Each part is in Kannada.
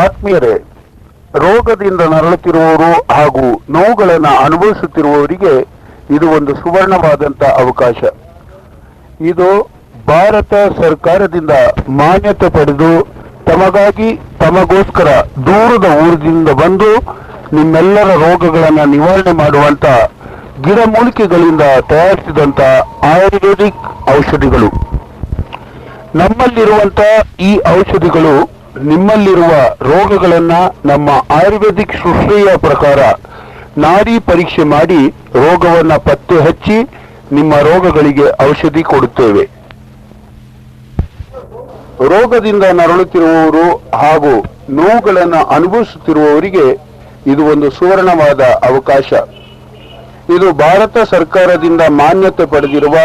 ಆತ್ಮೀಯರೇ, ರೋಗದಿಂದ ನರಳುತ್ತಿರುವವರು ಹಾಗೂ ನೋವುಗಳನ್ನು ಅನುಭವಿಸುತ್ತಿರುವವರಿಗೆ ಇದು ಒಂದು ಸುವರ್ಣವಾದಂಥ ಅವಕಾಶ. ಇದು ಭಾರತ ಸರ್ಕಾರದಿಂದ ಮಾನ್ಯತೆ ಪಡೆದು ತಮಗೋಸ್ಕರ ದೂರದ ಊರಿನಿಂದ ಬಂದು ನಿಮ್ಮೆಲ್ಲರ ರೋಗಗಳನ್ನು ನಿವಾರಣೆ ಮಾಡುವಂತ ಗಿಡಮೂಲಿಕೆಗಳಿಂದ ತಯಾರಿಸಿದಂತ ಆಯುರ್ವೇದಿಕ್ ಔಷಧಿಗಳು. ನಮ್ಮಲ್ಲಿರುವಂತ ಈ ಔಷಧಿಗಳು ನಿಮ್ಮಲ್ಲಿರುವ ರೋಗಗಳನ್ನ ನಮ್ಮ ಆಯುರ್ವೇದಿಕ್ ಸೃಷ್ಟಿಯ ಪ್ರಕಾರ ನಾಡಿ ಪರೀಕ್ಷೆ ಮಾಡಿ ರೋಗವನ್ನ ಪತ್ತೆ ಹಚ್ಚಿ ನಿಮ್ಮ ರೋಗಗಳಿಗೆ ಔಷಧಿ ಕೊಡುತ್ತೇವೆ. ರೋಗದಿಂದ ನರಳುತ್ತಿರುವವರು ಹಾಗೂ ನೋವುಗಳನ್ನು ಅನುಭವಿಸುತ್ತಿರುವವರಿಗೆ ಇದು ಒಂದು ಸುವರ್ಣವಾದ ಅವಕಾಶ. ಇದು ಭಾರತ ಸರ್ಕಾರದಿಂದ ಮಾನ್ಯತೆ ಪಡೆದಿರುವ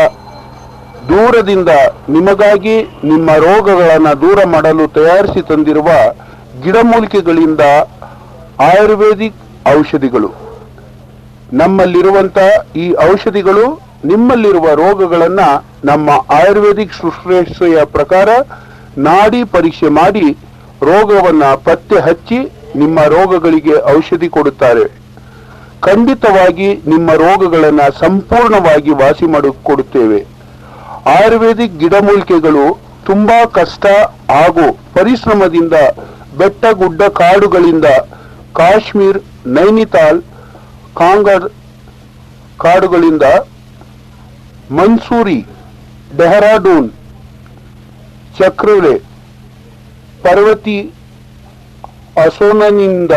ದೂರದಿಂದ ನಿಮಗಾಗಿ ನಿಮ್ಮ ರೋಗಗಳನ್ನು ದೂರ ಮಾಡಲು ತಯಾರಿಸಿ ತಂದಿರುವ ಗಿಡಮೂಲಿಕೆಗಳಿಂದ ಆಯುರ್ವೇದಿಕ್ ಔಷಧಿಗಳು. ನಮ್ಮಲ್ಲಿರುವಂತ ಈ ಔಷಧಿಗಳು ನಿಮ್ಮಲ್ಲಿರುವ ರೋಗಗಳನ್ನು ನಮ್ಮ ಆಯುರ್ವೇದಿಕ್ ಶುಶ್ರೂಷೆಯ ಪ್ರಕಾರ ನಾಡಿ ಪರೀಕ್ಷೆ ಮಾಡಿ ರೋಗವನ್ನ ಪತ್ತೆ ಹಚ್ಚಿ ನಿಮ್ಮ ರೋಗಗಳಿಗೆ ಔಷಧಿ ಕೊಡುತ್ತಾರೆ. ಖಂಡಿತವಾಗಿ ನಿಮ್ಮ ರೋಗಗಳನ್ನು ಸಂಪೂರ್ಣವಾಗಿ ವಾಸಿ ಮಾಡಿಕೊಡುತ್ತೇವೆ. ಆಯುರ್ವೇದಿಕ್ ಗಿಡಮೂಲಿಕೆಗಳು ತುಂಬಾ ಕಷ್ಟ ಹಾಗೂ ಪರಿಶ್ರಮದಿಂದ ಬೆಟ್ಟ ಗುಡ್ಡ ಕಾಡುಗಳಿಂದ ಕಾಶ್ಮೀರ್, ನೈನಿತಾಲ್, ಕಾಂಗರ್ ಕಾಡುಗಳಿಂದ ಮನ್ಸೂರಿ, ಡೆಹರಾಡೂನ್, ಚಕ್ರಲೆ, ಪರ್ವತಿ, ಅಸೋನನಿಂದ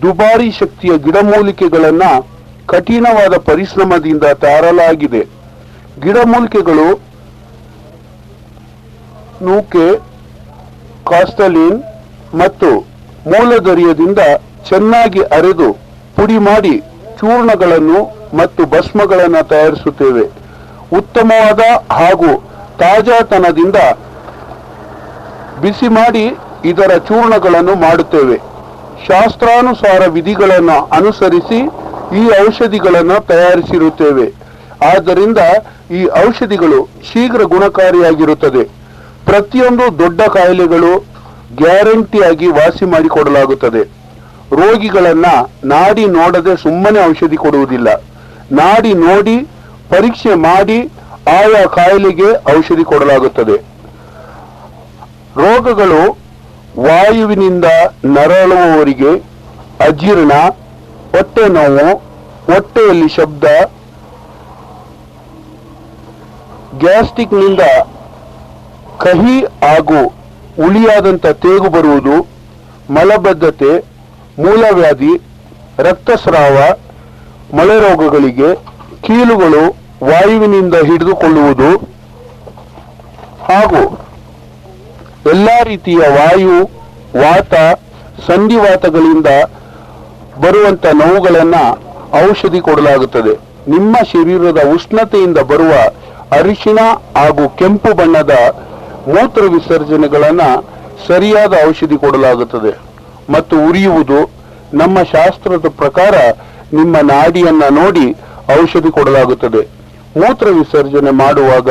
ದುಬಾರಿ ಶಕ್ತಿಯ ಗಿಡಮೂಲಿಕೆಗಳನ್ನ ಕಠಿಣವಾದ ಪರಿಶ್ರಮದಿಂದ ತಯಾರಲಾಗಿದೆ. ಗಿಡಮೂಲಿಕೆಗಳು ನೂಕೆ, ಕಾಸ್ಟಲಿನ್ ಮತ್ತು ಮೂಲದರಿಯದಿಂದ ಚೆನ್ನಾಗಿ ಅರೆದು ಪುಡಿ ಮಾಡಿ ಚೂರ್ಣಗಳನ್ನು ಮತ್ತು ಭಸ್ಮಗಳನ್ನು ತಯಾರಿಸುತ್ತೇವೆ. ಉತ್ತಮವಾದ ಹಾಗೂ ತಾಜಾತನದಿಂದ ಬಿಸಿ ಮಾಡಿ ಇದರ ಚೂರ್ಣಗಳನ್ನು ಮಾಡುತ್ತೇವೆ. ಶಾಸ್ತ್ರಾನುಸಾರ ವಿಧಿಗಳನ್ನು ಅನುಸರಿಸಿ ಈ ಔಷಧಿಗಳನ್ನು ತಯಾರಿಸಿರುತ್ತೇವೆ. ಆದ್ದರಿಂದ ಈ ಔಷಧಿಗಳು ಶೀಘ್ರ ಗುಣಕಾರಿಯಾಗಿರುತ್ತದೆ. ಪ್ರತಿಯೊಂದು ದೊಡ್ಡ ಕಾಯಿಲೆಗಳು ಗ್ಯಾರಂಟಿಯಾಗಿ ವಾಸಿ ಮಾಡಿಕೊಡಲಾಗುತ್ತದೆ. ರೋಗಿಗಳನ್ನ ನಾಡಿ ನೋಡದೆ ಸುಮ್ಮನೆ ಔಷಧಿ ಕೊಡುವುದಿಲ್ಲ. ನಾಡಿ ನೋಡಿ ಪರೀಕ್ಷೆ ಮಾಡಿ ಆಯಾ ಕಾಯಿಲೆಗೆ ಔಷಧಿ ಕೊಡಲಾಗುತ್ತದೆ. ರೋಗಗಳು ವಾಯುವಿನಿಂದ ನರಳುವವರಿಗೆ ಅಜೀರ್ಣ, ಹೊಟ್ಟೆ ನೋವು, ಹೊಟ್ಟೆಯಲ್ಲಿ ಶಬ್ದ, ಗ್ಯಾಸ್ಟ್ರಿಕ್ನಿಂದ ಕಹಿ ಹಾಗೂ ಹುಳಿಯಾದಂಥ ತೇಗು ಬರುವುದು, ಮಲಬದ್ಧತೆ, ಮೂಲವ್ಯಾಧಿ, ರಕ್ತಸ್ರಾವ, ಮಳೆ ರೋಗಗಳಿಗೆ ಕೀಲುಗಳು ವಾಯುವಿನಿಂದ ಹಿಡಿದುಕೊಳ್ಳುವುದು ಹಾಗೂ ಎಲ್ಲಾ ರೀತಿಯ ವಾಯು, ವಾತ, ಸಂಧಿವಾತಗಳಿಂದ ಬರುವಂತ ನೋವುಗಳನ್ನ ಔಷಧಿ ಕೊಡಲಾಗುತ್ತದೆ. ನಿಮ್ಮ ಶರೀರದ ಉಷ್ಣತೆಯಿಂದ ಬರುವ ಅರಿಶಿಣ ಹಾಗೂ ಕೆಂಪು ಬಣ್ಣದ ಮೂತ್ರ ವಿಸರ್ಜನೆಗಳನ್ನ ಸರಿಯಾದ ಔಷಧಿ ಕೊಡಲಾಗುತ್ತದೆ. ಮತ್ತು ಉರಿಯುವುದು, ನಮ್ಮ ಶಾಸ್ತ್ರದ ಪ್ರಕಾರ ನಿಮ್ಮ ನಾಡಿಯನ್ನ ನೋಡಿ ಔಷಧಿ ಕೊಡಲಾಗುತ್ತದೆ. ಮೂತ್ರ ವಿಸರ್ಜನೆ ಮಾಡುವಾಗ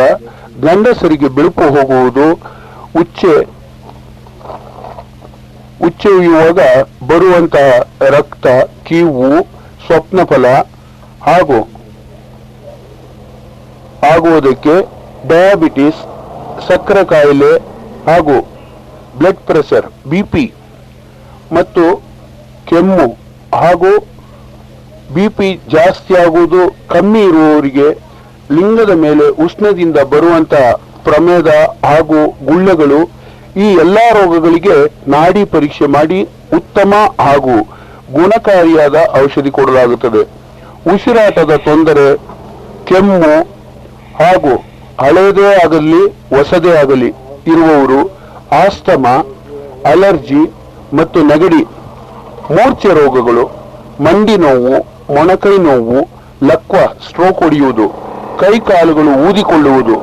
ಗಂಡಸರಿಗೆ ಬಿಳುಪು ಹೋಗುವುದು, ಉಚ್ಚೆ ಉಯ್ಯುವಾಗ ಬರುವಂತಹ ರಕ್ತ, ಕೀವು, ಸ್ವಪ್ನಫಲ ಹಾಗೂ ಆಗುವುದಕ್ಕೆ ಡಯಾಬಿಟಿಸ್, ಸಕ್ಕರೆ ಕಾಯಿಲೆ ಹಾಗೂ ಬ್ಲಡ್ ಪ್ರೆಷರ್, ಬಿಪಿ ಮತ್ತು ಕೆಮ್ಮು ಹಾಗೂ ಬಿಪಿ ಜಾಸ್ತಿ ಆಗುವುದು, ಕಮ್ಮಿ ಇರುವವರಿಗೆ ಲಿಂಗದ ಮೇಲೆ ಉಷ್ಣದಿಂದ ಬರುವಂತಹ ಪ್ರಮೇದ ಹಾಗೂ ಗುಳ್ಳೆಗಳು, ಈ ಎಲ್ಲಾ ರೋಗಗಳಿಗೆ ನಾಡಿ ಪರೀಕ್ಷೆ ಮಾಡಿ ಉತ್ತಮ ಹಾಗೂ ಗುಣಕಾರಿಯಾದ ಔಷಧಿ ಕೊಡಲಾಗುತ್ತದೆ. ಉಸಿರಾಟದ ತೊಂದರೆ, ಕೆಮ್ಮು ಹಾಗೂ ಹಳೆಯದೇ ಆಗಲಿ ಹೊಸದೇ ಆಗಲಿ ಇರುವವರು, ಆಸ್ತಮಾ, ಅಲರ್ಜಿ ಮತ್ತು ನೆಗಡಿ, ಮೂರ್ಛೆ ರೋಗಗಳು, ಮಂಡಿ ನೋವು, ಮೊಣಕೈ ನೋವು, ಲಕ್ವ, ಸ್ಟ್ರೋಕ್ ಹೊಡೆಯುವುದು, ಕೈ ಕಾಲುಗಳು ಊದಿಕೊಳ್ಳುವುದು,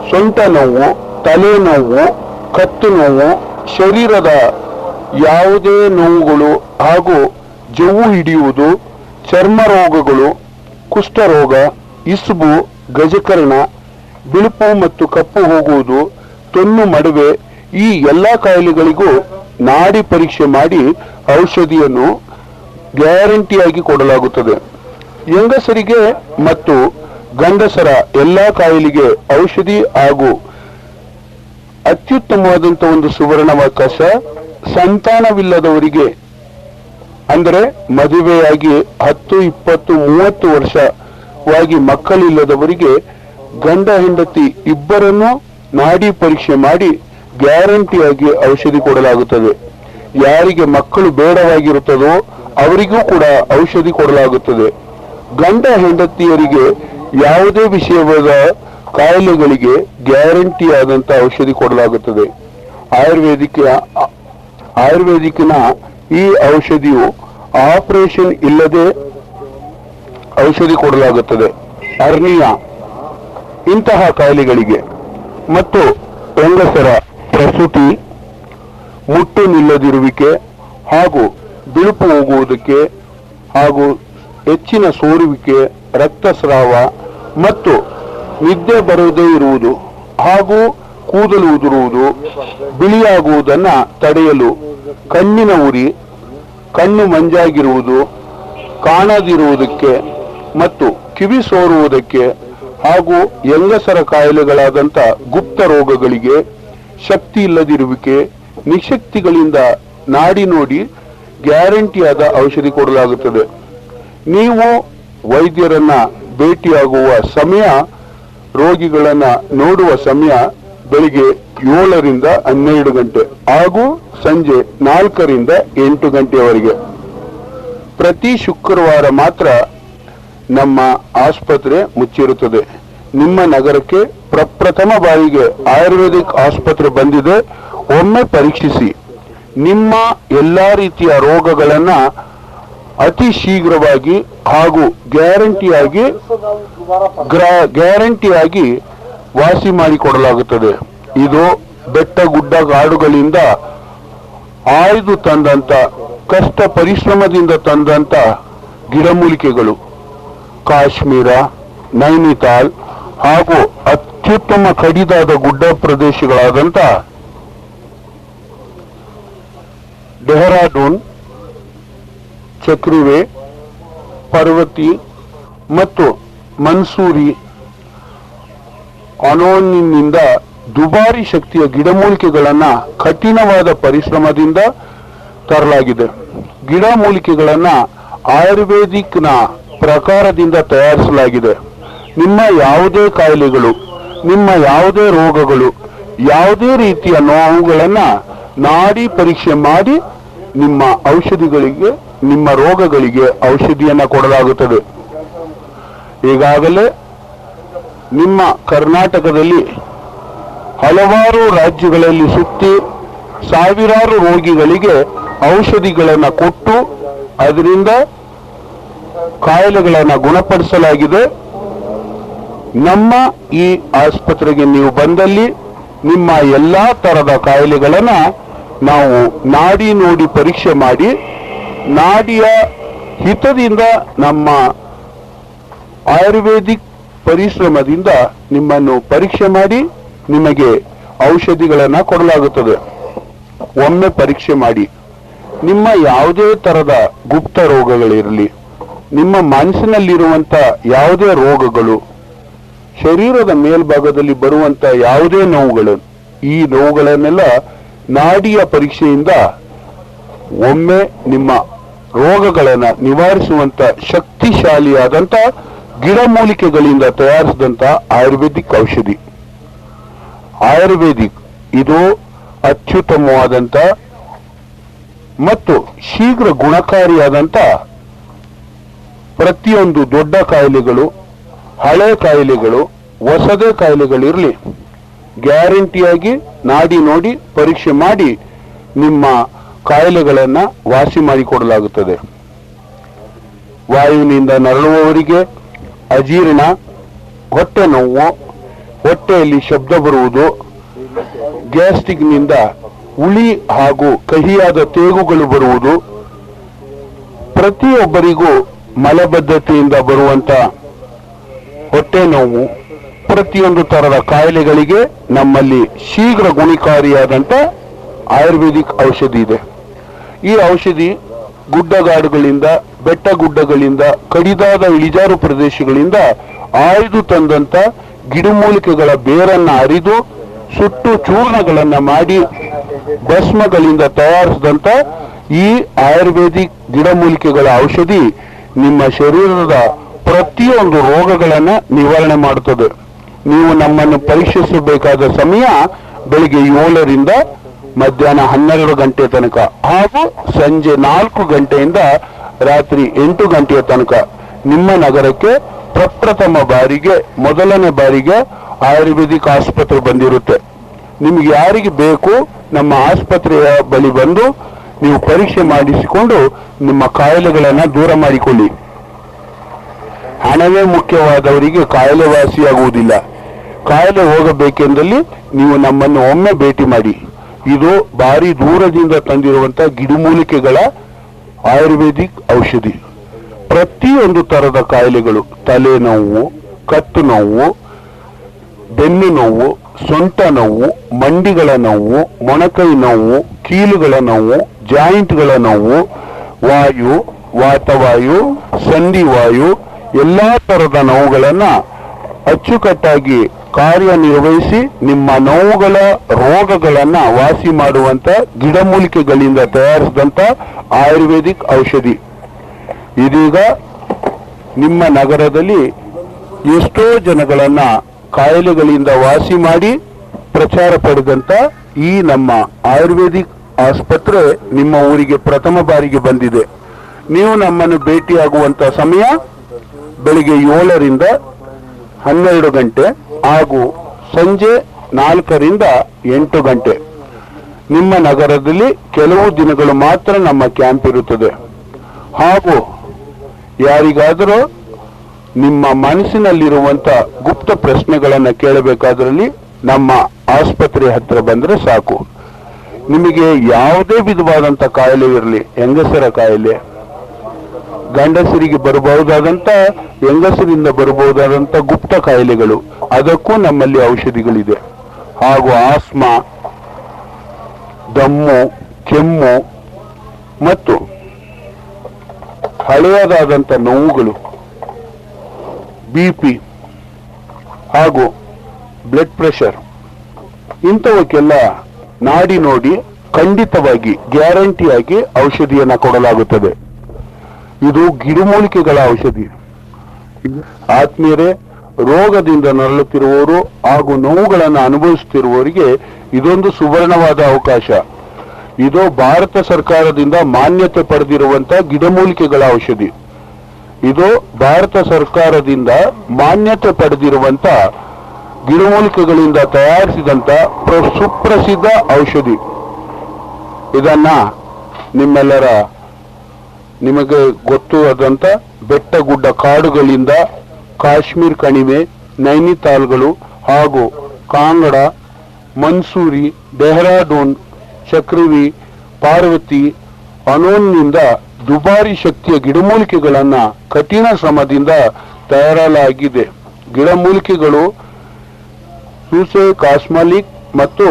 ಸೊಂಟ ನೋವು, ತಲೆ ನೋವು, ಕತ್ತು ನೋವು, ಶರೀರದ ಯಾವುದೇ ನೋವುಗಳು ಹಾಗೂ ಜವ್ವು ಹಿಡಿಯುವುದು, ಚರ್ಮ ರೋಗಗಳು, ಕುಷ್ಠರೋಗ, ಇಸುಬು, ಗಜಕರ್ಣ, ಬಿಳುಪು ಮತ್ತು ಕಪ್ಪು ಹೋಗುವುದು, ತೊನ್ನು ಮಡುವೆ, ಈ ಎಲ್ಲ ಕಾಯಿಲೆಗಳಿಗೂ ನಾಡಿ ಪರೀಕ್ಷೆ ಮಾಡಿ ಔಷಧಿಯನ್ನು ಗ್ಯಾರಂಟಿಯಾಗಿ ಕೊಡಲಾಗುತ್ತದೆ. ಹೆಂಗಸರಿಗೆ ಮತ್ತು ಗಂಡಸರ ಎಲ್ಲಾ ಕಾಯಿಲೆಗೆ ಔಷಧಿ ಹಾಗೂ ಅತ್ಯುತ್ತಮವಾದಂತಹ ಒಂದು ಸುವರ್ಣಾವಕಾಶ ಸಂತಾನವಿಲ್ಲದವರಿಗೆ, ಅಂದರೆ ಮದುವೆಯಾಗಿ 10, 20, 30 ವರ್ಷವಾಗಿ ಮಕ್ಕಳಿಲ್ಲದವರಿಗೆ ಗಂಡ ಹೆಂಡತಿ ಇಬ್ಬರನ್ನು ನಾಡಿ ಪರೀಕ್ಷೆ ಮಾಡಿ ಗ್ಯಾರಂಟಿಯಾಗಿ ಔಷಧಿ ಕೊಡಲಾಗುತ್ತದೆ. ಯಾರಿಗೆ ಮಕ್ಕಳು ಬೇಡವಾಗಿರುತ್ತದೋ ಅವರಿಗೂ ಕೂಡ ಔಷಧಿ ಕೊಡಲಾಗುತ್ತದೆ. ಗಂಡ ಹೆಂಡತಿಯರಿಗೆ ಯಾವುದೇ ವಿಷಯವಾದ ಕಾಯಿಲೆಗಳಿಗೆ ಗ್ಯಾರಂಟಿ ಆದಂತ ಔಷಧಿ ಕೊಡಲಾಗುತ್ತದೆ. ಆಯುರ್ವೇದಿಕ್ನ ಈ ಔಷಧಿಯು ಆಪರೇಷನ್ ಇಲ್ಲದೆ ಔಷಧಿ ಕೊಡಲಾಗುತ್ತದೆ. ಹರ್ನಿಯಾ ಇಂತಹ ಕಾಯಿಲೆಗಳಿಗೆ ಮತ್ತು ಹೆಂಗಸರ ಪ್ರಸೂತಿ, ಮುಟ್ಟು ನಿಲ್ಲದಿರುವಿಕೆ ಹಾಗೂ ಬಿಳುಪು ಹೋಗುವುದಕ್ಕೆ ಹಾಗೂ ಹೆಚ್ಚಿನ ಸೋರುವಿಕೆ, ರಕ್ತಸ್ರಾವ ಮತ್ತು ನಿದ್ದೆ ಬರುವುದೇ ಇರುವುದು ಹಾಗೂ ಕೂದಲು ಉದುರುವುದು, ಬಿಳಿಯಾಗುವುದನ್ನು ತಡೆಯಲು ಕಣ್ಣಿನ ಉರಿ, ಕಣ್ಣು ಮಂಜಾಗಿರುವುದು, ಕಾಣದಿರುವುದಕ್ಕೆ ಮತ್ತು ಕಿವಿ ಸೋರುವುದಕ್ಕೆ ಹಾಗೂ ಹೆಂಗಸರ ಕಾಯಿಲೆಗಳಾದಂಥ ಗುಪ್ತ ರೋಗಗಳಿಗೆ, ಶಕ್ತಿ ಇಲ್ಲದಿರುವಿಕೆ, ನಿಶಕ್ತಿಗಳಿಂದ ನಾಡಿ ನೋಡಿ ಗ್ಯಾರಂಟಿಯಾದ ಔಷಧಿ ಕೊಡಲಾಗುತ್ತದೆ. ನೀವು ವೈದ್ಯರನ್ನ ಭೇಟಿಯಾಗುವ ಸಮಯ, ರೋಗಿಗಳನ್ನ ನೋಡುವ ಸಮಯ ಬೆಳಿಗ್ಗೆ 7ರಿಂದ 12 ಗಂಟೆ ಹಾಗೂ ಸಂಜೆ 4ರಿಂದ 8 ಗಂಟೆಯವರೆಗೆ. ಪ್ರತಿ ಶುಕ್ರವಾರ ಮಾತ್ರ ನಮ್ಮ ಆಸ್ಪತ್ರೆ ಮುಚ್ಚಿರುತ್ತದೆ. ನಿಮ್ಮ ನಗರಕ್ಕೆ ಪ್ರಪ್ರಥಮ ಬಾರಿಗೆ ಆಯುರ್ವೇದಿಕ್ ಆಸ್ಪತ್ರೆ ಬಂದಿದೆ. ಒಮ್ಮೆ ಪರೀಕ್ಷಿಸಿ. ನಿಮ್ಮ ಎಲ್ಲಾ ರೀತಿಯ ರೋಗಗಳನ್ನ ಅತಿ ಶೀಘ್ರವಾಗಿ ಹಾಗೂ ಗ್ಯಾರಂಟಿಯಾಗಿ ವಾಸಿ ಮಾಡಿಕೊಡಲಾಗುತ್ತದೆ. ಇದು ಬೆಟ್ಟ ಗುಡ್ಡ ಗಾಡುಗಳಿಂದ ಆಯ್ದು ತಂದಂತ, ಕಷ್ಟ ಪರಿಶ್ರಮದಿಂದ ತಂದಂತ ಗಿಡಮೂಲಿಕೆಗಳು, ಕಾಶ್ಮೀರ, ನೈನಿತಾಲ್ ಹಾಗೂ ಅತ್ಯುತ್ತಮ ಕಡಿದಾದ ಗುಡ್ಡ ಪ್ರದೇಶಗಳಾದಂತ ಡೆಹರಾಡೂನ್, ಚಕ್ರುವೆ, ಪರ್ವತಿ ಮತ್ತು ಮನ್ಸೂರಿ ಅನೋನಿನಿಂದ ದುಬಾರಿ ಶಕ್ತಿಯ ಗಿಡಮೂಲಿಕೆಗಳನ್ನ ಕಠಿಣವಾದ ಪರಿಶ್ರಮದಿಂದ ತರಲಾಗಿದೆ. ಗಿಡಮೂಲಿಕೆಗಳನ್ನ ಆಯುರ್ವೇದಿಕ್ನ ಪ್ರಕಾರದಿಂದ ತಯಾರಿಸಲಾಗಿದೆ. ನಿಮ್ಮ ಯಾವುದೇ ಕಾಯಿಲೆಗಳು, ನಿಮ್ಮ ಯಾವುದೇ ರೋಗಗಳು, ಯಾವುದೇ ರೀತಿಯ ನೋವುಗಳನ್ನ ನಾಡಿ ಪರೀಕ್ಷೆ ಮಾಡಿ ನಿಮ್ಮ ಔಷಧಿಗಳಿಗೆ, ನಿಮ್ಮ ರೋಗಗಳಿಗೆ ಔಷಧಿಯನ್ನ ಕೊಡಲಾಗುತ್ತದೆ. ಈಗಾಗಲೇ ನಿಮ್ಮ ಕರ್ನಾಟಕದಲ್ಲಿ ಹಲವಾರು ರಾಜ್ಯಗಳಲ್ಲಿ ಸುತ್ತಿ ಸಾವಿರಾರು ರೋಗಿಗಳಿಗೆ ಔಷಧಿಗಳನ್ನು ಕೊಟ್ಟು ಅದರಿಂದ ಕಾಯಿಲೆಗಳನ್ನು ಗುಣಪಡಿಸಲಾಗಿದೆ. ನಮ್ಮ ಈ ಆಸ್ಪತ್ರೆಗೆ ನೀವು ಬಂದಲ್ಲಿ ನಿಮ್ಮ ಎಲ್ಲಾ ತರದ ಕಾಯಿಲೆಗಳನ್ನ ನಾವು ನಾಡಿ ನೋಡಿ ಪರೀಕ್ಷೆ ಮಾಡಿ, ನಾಡಿಯ ಹಿತದಿಂದ ನಮ್ಮ ಆಯುರ್ವೇದಿಕ್ ಪರಿಶ್ರಮದಿಂದ ನಿಮ್ಮನ್ನು ಪರೀಕ್ಷೆ ಮಾಡಿ ನಿಮಗೆ ಔಷಧಿಗಳನ್ನು ಕೊಡಲಾಗುತ್ತದೆ. ಒಮ್ಮೆ ಪರೀಕ್ಷೆ ಮಾಡಿ. ನಿಮ್ಮ ಯಾವುದೇ ತರದ ಗುಪ್ತ ರೋಗಗಳಿರಲಿ, ನಿಮ್ಮ ಮನಸ್ಸಿನಲ್ಲಿರುವಂತ ಯಾವುದೇ ರೋಗಗಳು, ಶರೀರದ ಮೇಲ್ಭಾಗದಲ್ಲಿ ಬರುವಂತ ಯಾವುದೇ ನೋವುಗಳು, ಈ ನೋವುಗಳನ್ನೆಲ್ಲ ನಾಡಿಯ ಪರೀಕ್ಷೆಯಿಂದ ಒಮ್ಮೆ ನಿಮ್ಮ ರೋಗಗಳನ್ನ ನಿವಾರಿಸುವಂತ ಶಕ್ತಿಶಾಲಿಯಾದಂತ ಗಿಡಮೂಲಿಕೆಗಳಿಂದ ತಯಾರಿಸಿದಂತ ಆಯುರ್ವೇದಿಕ್ ಔಷಧಿ. ಆಯುರ್ವೇದಿಕ್ ಇದು ಅತ್ಯುತ್ತಮವಾದಂತ ಮತ್ತು ಶೀಘ್ರ ಗುಣಕಾರಿಯಾದಂತ ಪ್ರತಿಯೊಂದು ದೊಡ್ಡ ಕಾಯಿಲೆಗಳು, ಹಳೆ ಕಾಯಿಲೆಗಳು, ಹೊಸದೇ ಕಾಯಿಲೆಗಳಿರಲಿ, ಗ್ಯಾರಂಟಿಯಾಗಿ ನಾಡಿ ನೋಡಿ ಪರೀಕ್ಷೆ ಮಾಡಿ ನಿಮ್ಮ ಕಾಯಿಲೆಗಳನ್ನ ವಾಸಿ ಮಾಡಿಕೊಡಲಾಗುತ್ತದೆ. ವಾಯುವಿನಿಂದ ನರಳುವವರಿಗೆ ಅಜೀರ್ಣ, ಹೊಟ್ಟೆ ನೋವು, ಹೊಟ್ಟೆಯಲ್ಲಿ ಶಬ್ದ ಬರುವುದು, ಗ್ಯಾಸ್ಟ್ರಿಕ್ನಿಂದ ಹುಳಿ ಹಾಗೂ ಕಹಿಯಾದ ತೇಗುಗಳು ಬರುವುದು, ಪ್ರತಿಯೊಬ್ಬರಿಗೂ ಮಲಬದ್ಧತೆಯಿಂದ ಬರುವಂತ ಹೊಟ್ಟೆ ನೋವು, ಪ್ರತಿಯೊಂದು ತರದ ಕಾಯಿಲೆಗಳಿಗೆ ನಮ್ಮಲ್ಲಿ ಶೀಘ್ರ ಗುಣಕಾರಿಯಾದಂತ ಆಯುರ್ವೇದಿಕ್ ಔಷಧಿ ಇದೆ. ಈ ಔಷಧಿ ಗುಡ್ಡಗಾಡುಗಳಿಂದ, ಬೆಟ್ಟ ಗುಡ್ಡಗಳಿಂದ, ಕಡಿದಾದ ಇಳಿಜಾರು ಪ್ರದೇಶಗಳಿಂದ ಆಯ್ದು ತಂದಂತ ಗಿಡಮೂಲಿಕೆಗಳ ಬೇರನ್ನ ಅರಿದು ಸುಟ್ಟು ಚೂರ್ಣಗಳನ್ನ ಮಾಡಿ ಭಸ್ಮಗಳಿಂದ ತಯಾರಿಸಿದಂತ ಈ ಆಯುರ್ವೇದಿಕ್ ಗಿಡಮೂಲಿಕೆಗಳ ಔಷಧಿ ನಿಮ್ಮ ಶರೀರದ ಪ್ರತಿಯೊಂದು ರೋಗಗಳನ್ನ ನಿವಾರಣೆ ಮಾಡುತ್ತದೆ. ನೀವು ನಮ್ಮನ್ನು ಪರೀಕ್ಷಿಸಬೇಕಾದ ಸಮಯ ಬೆಳಿಗ್ಗೆ 7ರಿಂದ ಮಧ್ಯಾಹ್ನ 12 ಗಂಟೆ ತನಕ ಹಾಗೂ ಸಂಜೆ 4 ಗಂಟೆಯಿಂದ ರಾತ್ರಿ 8 ಗಂಟೆಯ ತನಕ ನಿಮ್ಮ ನಗರಕ್ಕೆ ಪ್ರಪ್ರಥಮ ಬಾರಿಗೆ, ಮೊದಲನೇ ಬಾರಿಗೆ ಆಯುರ್ವೇದಿಕ್ ಆಸ್ಪತ್ರೆ ಬಂದಿರುತ್ತೆ. ನಿಮ್ಗೆ ಯಾರಿಗೆ ಬೇಕು ನಮ್ಮ ಆಸ್ಪತ್ರೆಯ ಬಳಿ ಬಂದು ನೀವು ಪರೀಕ್ಷೆ ಮಾಡಿಸಿಕೊಂಡು ನಿಮ್ಮ ಕಾಯಿಲೆಗಳನ್ನ ದೂರ ಮಾಡಿಕೊಳ್ಳಿ. ಹಣವೇ ಮುಖ್ಯವಾದವರಿಗೆ ಕಾಯಿಲೆ ವಾಸಿಯಾಗುವುದಿಲ್ಲ. ಕಾಯಿಲೆ ಹೋಗಬೇಕೆಂದಲ್ಲಿ ನೀವು ನಮ್ಮನ್ನು ಒಮ್ಮೆ ಭೇಟಿ ಮಾಡಿ. ಇದು ಭಾರಿ ದೂರದಿಂದ ತಂದಿರುವಂತಹ ಗಿಡಮೂಲಿಕೆಗಳ ಆಯುರ್ವೇದಿಕ್ ಔಷಧಿ. ಪ್ರತಿಯೊಂದು ತರದ ಕಾಯಿಲೆಗಳು, ತಲೆನೋವು, ಕತ್ತು ನೋವು, ಬೆನ್ನು ನೋವು, ಸೊಂಟ ನೋವು, ಮಂಡಿಗಳ ನೋವು, ಮೊಣಕೈ ನೋವು, ಕೀಲುಗಳ ನೋವು, ಜಾಯಿಂಟ್ಗಳ ನೋವು, ವಾಯು, ವಾತವಾಯು, ಸಂಧಿವಾಯು, ಎಲ್ಲಾ ತರದ ನೋವುಗಳನ್ನ ಅಚ್ಚುಕಟ್ಟಾಗಿ ಕಾರ್ಯನಿರ್ವಹಿಸಿ ನಿಮ್ಮ ನೋವುಗಳ ರೋಗಗಳನ್ನ ವಾಸಿ ಮಾಡುವಂತ ಗಿಡಮೂಲಿಕೆಗಳಿಂದ ತಯಾರಿಸಿದಂತ ಆಯುರ್ವೇದಿಕ್ ಔಷಧಿ. ಇದೀಗ ನಿಮ್ಮ ನಗರದಲ್ಲಿ ಎಷ್ಟೋ ಜನಗಳನ್ನ ಕಾಯಿಲೆಗಳಿಂದ ವಾಸಿ ಮಾಡಿ ಪ್ರಚಾರ ಪಡೆದಂತ ಈ ನಮ್ಮ ಆಯುರ್ವೇದಿಕ್ ಆಸ್ಪತ್ರೆ ನಿಮ್ಮ ಊರಿಗೆ ಪ್ರಥಮ ಬಾರಿಗೆ ಬಂದಿದೆ. ನೀವು ನಮ್ಮನ್ನು ಭೇಟಿಯಾಗುವಂತ ಸಮಯ ಬೆಳಿಗ್ಗೆ 7ರಿಂದ 12 ಗಂಟೆ ಹಾಗೂ ಸಂಜೆ 4ರಿಂದ 8 ಗಂಟೆ. ನಿಮ್ಮ ನಗರದಲ್ಲಿ ಕೆಲವು ದಿನಗಳು ಮಾತ್ರ ನಮ್ಮ ಕ್ಯಾಂಪ್ ಇರುತ್ತದೆ. ಹಾಗೂ ಯಾರಿಗಾದರೂ ನಿಮ್ಮ ಮನಸ್ಸಿನಲ್ಲಿರುವಂತ ಗುಪ್ತ ಪ್ರಶ್ನೆಗಳನ್ನ ಕೇಳಬೇಕಾದ್ರಲ್ಲಿ ನಮ್ಮ ಆಸ್ಪತ್ರೆ ಹತ್ರ ಬಂದ್ರೆ ಸಾಕು. ನಿಮಗೆ ಯಾವುದೇ ವಿಧವಾದಂತ ಕಾಯಿಲೆ ಇರಲಿ, ಹೆಂಗಸರ ಕಾಯಿಲೆ, ಗಂಡಸರಿಗೆ ಬರಬಹುದಾದಂತ, ಹೆಂಗಸರಿಂದ ಬರಬಹುದಾದಂತ ಗುಪ್ತ ಕಾಯಿಲೆಗಳು, ಅದಕ್ಕೂ ನಮ್ಮಲ್ಲಿ ಔಷಧಿಗಳಿದೆ. ಹಾಗೂ ಆಸ್ಮಾ, ದಮ್ಮು, ಕೆಮ್ಮು ಮತ್ತು ಹಳೆಯದಾದಂತ ನೋವುಗಳು, BP ಹಾಗೂ ಬ್ಲಡ್ ಪ್ರೆಷರ್, ಇಂಥವಕ್ಕೆಲ್ಲ ನಾಡಿ ನೋಡಿ ಖಂಡಿತವಾಗಿ ಗ್ಯಾರಂಟಿಯಾಗಿ ಔಷಧಿಯನ್ನ ಕೊಡಲಾಗುತ್ತದೆ. ಇದು ಗಿಡಮೂಲಿಕೆಗಳ ಔಷಧಿ. ಆತ್ಮೀಯರೇ, ರೋಗದಿಂದ ನರಳುತ್ತಿರುವವರು ಹಾಗೂ ನೋವುಗಳನ್ನು ಅನುಭವಿಸುತ್ತಿರುವವರಿಗೆ ಇದೊಂದು ಸುವರ್ಣವಾದ ಅವಕಾಶ. ಇದು ಭಾರತ ಸರ್ಕಾರದಿಂದ ಮಾನ್ಯತೆ ಪಡೆದಿರುವಂತಹ ಗಿಡಮೂಲಿಕೆಗಳ ಔಷಧಿ. ಇದು ಭಾರತ ಸರ್ಕಾರದಿಂದ ಮಾನ್ಯತೆ ಪಡೆದಿರುವಂತ ಗಿಡಮೂಲಿಕೆಗಳಿಂದ ತಯಾರಿಸಿದಂತ ಸುಪ್ರಸಿದ್ಧ ಔಷಧಿ. ಇದನ್ನ ನಿಮಗೆ ಗೊತ್ತಾದಂತ ಬೆಟ್ಟ ಗುಡ್ಡ ಕಾಡುಗಳಿಂದ, ಕಾಶ್ಮೀರ್ ಕಣಿವೆ, ನೈನಿತಾಲ್ಗಳು ಹಾಗೂ ಕಾಂಗಡ, ಮನ್ಸೂರಿ, ಡೆಹ್ರಾಡೂನ್, ಚಕ್ರವಿ, ಪಾರ್ವತಿ, ಅನೋನ್ನಿಂದ ದುಬಾರಿ ಶಕ್ತಿಯ ಗಿಡಮೂಲಿಕೆಗಳನ್ನ ಕಠಿಣ ಶ್ರಮದಿಂದ ತಯಾರಾಗಿದೆ. ಗಿಡಮೂಲಿಕೆಗಳು ಸೂಸೆ ಕಾಸ್ಮಾಲಿಕ್ ಮತ್ತು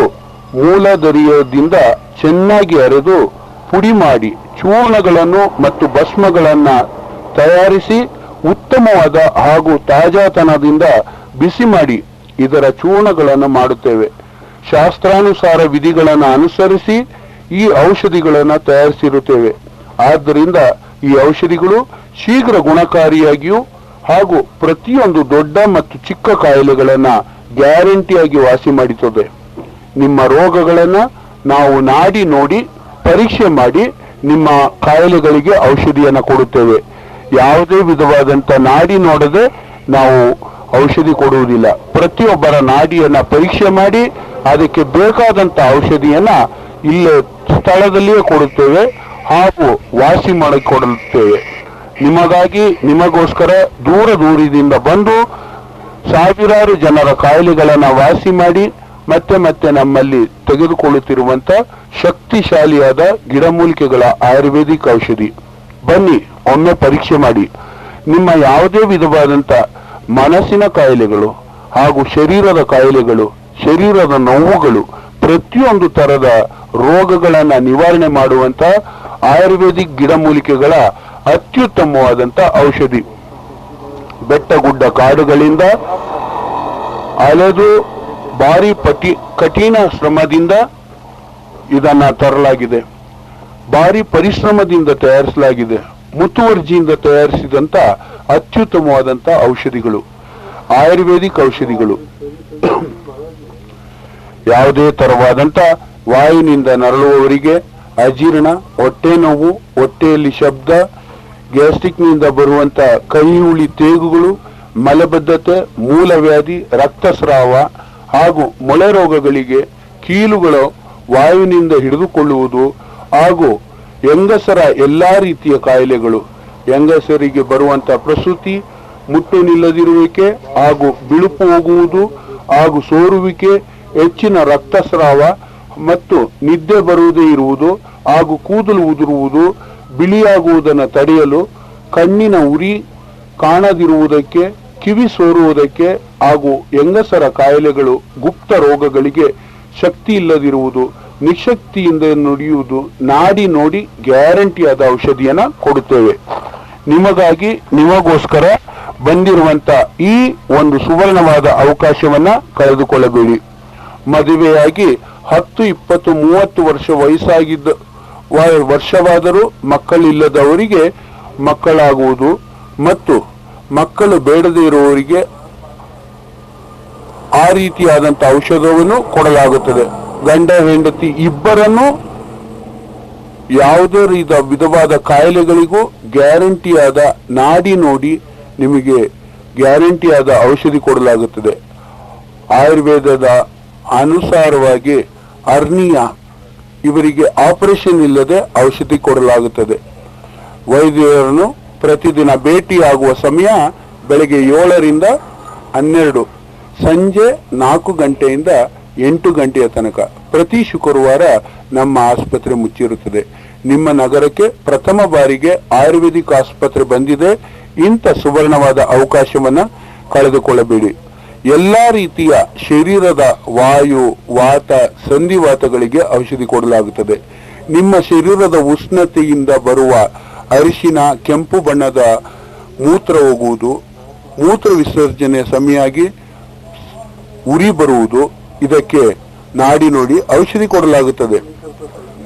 ಮೂಲದರಿಯದಿಂದ ಚೆನ್ನಾಗಿ ಅರೆದು ಪುಡಿ ಮಾಡಿ ಚೂರ್ಣಗಳನ್ನು ಮತ್ತು ಭಸ್ಮಗಳನ್ನ ತಯಾರಿಸಿ ಉತ್ತಮವಾದ ಹಾಗೂ ತಾಜಾತನದಿಂದ ಬಿಸಿ ಮಾಡಿ ಇದರ ಚೂರ್ಣಗಳನ್ನು ಮಾಡುತ್ತೇವೆ. ಶಾಸ್ತ್ರಾನುಸಾರ ವಿಧಿಗಳನ್ನು ಅನುಸರಿಸಿ ಈ ಔಷಧಿಗಳನ್ನು ತಯಾರಿಸಿರುತ್ತೇವೆ. ಆದ್ದರಿಂದ ಈ ಔಷಧಿಗಳು ಶೀಘ್ರ ಗುಣಕಾರಿಯಾಗಿಯೂ ಹಾಗೂ ಪ್ರತಿಯೊಂದು ದೊಡ್ಡ ಮತ್ತು ಚಿಕ್ಕ ಕಾಯಿಲೆಗಳನ್ನ ಗ್ಯಾರಂಟಿಯಾಗಿ ವಾಸಿ ಮಾಡುತ್ತದೆ. ನಿಮ್ಮ ರೋಗಗಳನ್ನ ನಾವು ನಾಡಿ ನೋಡಿ ಪರೀಕ್ಷೆ ಮಾಡಿ ನಿಮ್ಮ ಕಾಯಿಲೆಗಳಿಗೆ ಔಷಧಿಯನ್ನು ಕೊಡುತ್ತೇವೆ. ಯಾವುದೇ ವಿಧವಾದಂತ ನಾಡಿ ನೋಡದೆ ನಾವು ಔಷಧಿ ಕೊಡುವುದಿಲ್ಲ. ಪ್ರತಿಯೊಬ್ಬರ ನಾಡಿಯನ್ನ ಪರೀಕ್ಷೆ ಮಾಡಿ ಅದಕ್ಕೆ ಬೇಕಾದಂತ ಔಷಧಿಯನ್ನ ಇಲ್ಲೇ ಸ್ಥಳದಲ್ಲಿಯೇ ಕೊಡುತ್ತೇವೆ ಹಾಗೂ ವಾಸಿ ಮಾಡಿಕೊಡುತ್ತೇವೆ. ನಿಮಗೋಸ್ಕರ ದೂರದಿಂದ ಬಂದು ಸಾವಿರಾರು ಜನರ ಕಾಯಿಲೆಗಳನ್ನ ವಾಸಿ ಮಾಡಿ ಮತ್ತೆ ನಮ್ಮಲ್ಲಿ ತೆಗೆದುಕೊಳ್ಳುತ್ತಿರುವಂತ ಶಕ್ತಿಶಾಲಿಯಾದ ಗಿಡಮೂಲಿಕೆಗಳ ಆಯುರ್ವೇದಿಕ್ ಔಷಧಿ. ಬನ್ನಿ, ಒಮ್ಮೆ ಪರೀಕ್ಷೆ ಮಾಡಿ. ನಿಮ್ಮ ಯಾವುದೇ ವಿಧವಾದಂತ ಮನಸ್ಸಿನ ಕಾಯಿಲೆಗಳು ಹಾಗೂ ಶರೀರದ ಕಾಯಿಲೆಗಳು, ಶರೀರದ ನೋವುಗಳು, ಪ್ರತಿಯೊಂದು ತರದ ರೋಗಗಳನ್ನ ನಿವಾರಣೆ ಮಾಡುವಂತ ಆಯುರ್ವೇದಿಕ್ ಗಿಡಮೂಲಿಕೆಗಳ ಅತ್ಯುತ್ತಮವಾದಂತ ಔಷಧಿ. ಬೆಟ್ಟ ಗುಡ್ಡ ಕಾಡುಗಳಿಂದ ಅಲೆದು ಭಾರಿ ಕಠಿಣ ಶ್ರಮದಿಂದ ಇದನ್ನ ತರಲಾಗಿದೆ. ಭಾರಿ ಪರಿಶ್ರಮದಿಂದ ತಯಾರಿಸಲಾಗಿದೆ. ಮುತುವರ್ಜಿಯಿಂದ ತಯಾರಿಸಿದಂತ ಅತ್ಯುತ್ತಮವಾದಂತ ಔಷಧಿಗಳು, ಆಯುರ್ವೇದಿಕ್ ಔಷಧಿಗಳು. ಯಾವುದೇ ತರವಾದಂತ ವಾಯುವಿನಿಂದ ನರಳುವವರಿಗೆ, ಅಜೀರ್ಣ, ಹೊಟ್ಟೆ ನೋವು, ಹೊಟ್ಟೆಯಲ್ಲಿ ಶಬ್ದ, ಗ್ಯಾಸ್ಟ್ರಿಕ್ನಿಂದ ಬರುವಂತ ಕೈ ಹುಳಿ ತೇಗುಗಳು, ಮಲಬದ್ಧತೆ, ಮೂಲವ್ಯಾಧಿ, ರಕ್ತಸ್ರಾವ ಹಾಗೂ ಮೊಳೆ ರೋಗಗಳಿಗೆ, ಕೀಲುಗಳು ವಾಯುವಿನಿಂದ ಹಿಡಿದುಕೊಳ್ಳುವುದು ಹಾಗೂ ಹೆಂಗಸರ ಎಲ್ಲಾ ರೀತಿಯ ಕಾಯಿಲೆಗಳು, ಹೆಂಗಸರಿಗೆ ಬರುವಂತ ಪ್ರಸೂತಿ, ಮುಟ್ಟು ನಿಲ್ಲದಿರುವಿಕೆ ಹಾಗೂ ಬಿಳುಪು ಹೋಗುವುದು ಹಾಗೂ ಸೋರುವಿಕೆ, ಹೆಚ್ಚಿನ ರಕ್ತಸ್ರಾವ ಮತ್ತು ನಿದ್ದೆ ಬರುವುದೇ ಇರುವುದು ಹಾಗೂ ಕೂದಲು ಉದುರುವುದು, ಬಿಳಿಯಾಗುವುದನ್ನು ತಡೆಯಲು, ಕಣ್ಣಿನ ಉರಿ ಕಾಣದಿರುವುದಕ್ಕೆ, ಕಿವಿ ಸೋರುವುದಕ್ಕೆ ಹಾಗೂ ಹೆಂಗಸರ ಕಾಯಿಲೆಗಳು, ಗುಪ್ತ ರೋಗಗಳಿಗೆ, ಶಕ್ತಿ ಇಲ್ಲದಿರುವುದು, ನಿಶಕ್ತಿಯಿಂದ ನುಡಿಯುವುದು, ನಾಡಿ ನೋಡಿ ಗ್ಯಾರಂಟಿಯಾದ ಔಷಧಿಯನ್ನ ಕೊಡುತ್ತೇವೆ. ನಿಮಗೋಸ್ಕರ ಬಂದಿರುವಂತ ಈ ಒಂದು ಸುವರ್ಣವಾದ ಅವಕಾಶವನ್ನ ಕಳೆದುಕೊಳ್ಳಬೇಡಿ. ಮದುವೆಯಾಗಿ 10, 20, 30 ವರ್ಷವಾದರೂ ಮಕ್ಕಳಿಲ್ಲದವರಿಗೆ ಮಕ್ಕಳಾಗುವುದು ಮತ್ತು ಮಕ್ಕಳು ಬೇಡದೇ ಇರುವವರಿಗೆ ಆ ರೀತಿಯಾದಂಥ ಔಷಧವನ್ನು ಕೊಡಲಾಗುತ್ತದೆ. ಗಂಡ ಹೆಂಡತಿ ಇಬ್ಬರನ್ನು ಯಾವುದೇ ವಿಧವಾದ ಕಾಯಿಲೆಗಳಿಗೂ ಗ್ಯಾರಂಟಿಯಾದ ನಾಡಿ ನೋಡಿ ನಿಮಗೆ ಗ್ಯಾರಂಟಿಯಾದ ಔಷಧಿ ಕೊಡಲಾಗುತ್ತದೆ. ಆಯುರ್ವೇದದ ಅನುಸಾರವಾಗಿ ಅರ್ನಿಯಾ ಇವರಿಗೆ ಆಪರೇಷನ್ ಇಲ್ಲದೆ ಔಷಧಿ ಕೊಡಲಾಗುತ್ತದೆ. ವೈದ್ಯರನ್ನು ಪ್ರತಿದಿನ ಭೇಟಿಯಾಗುವ ಸಮಯ ಬೆಳಗ್ಗೆ 7ರಿಂದ 12, ಸಂಜೆ 4 ಗಂಟೆಯಿಂದ 8 ಗಂಟೆಯ ತನಕ. ಪ್ರತಿ ಶುಕ್ರವಾರ ನಮ್ಮ ಆಸ್ಪತ್ರೆ ಮುಚ್ಚಿರುತ್ತದೆ. ನಿಮ್ಮ ನಗರಕ್ಕೆ ಪ್ರಥಮ ಬಾರಿಗೆ ಆಯುರ್ವೇದಿಕ್ ಆಸ್ಪತ್ರೆ ಬಂದಿದೆ. ಇಂಥ ಸುವರ್ಣವಾದ ಅವಕಾಶವನ್ನ ಕಳೆದುಕೊಳ್ಳಬೇಡಿ. ಎಲ್ಲಾ ರೀತಿಯ ಶರೀರದ ವಾಯು, ವಾತ, ಸಂಧಿವಾತಗಳಿಗೆ ಔಷಧಿ ಕೊಡಲಾಗುತ್ತದೆ. ನಿಮ್ಮ ಶರೀರದ ಉಷ್ಣತೆಯಿಂದ ಬರುವ ಅರಿಶಿನ, ಕೆಂಪು ಬಣ್ಣದ ಮೂತ್ರ ಹೋಗುವುದು, ಮೂತ್ರ ವಿಸರ್ಜನೆ ಸಮಯಾಗಿ ಉರಿ ಬರುವುದು, ಇದಕ್ಕೆ ನಾಡಿ ನೋಡಿ ಔಷಧಿ ಕೊಡಲಾಗುತ್ತದೆ.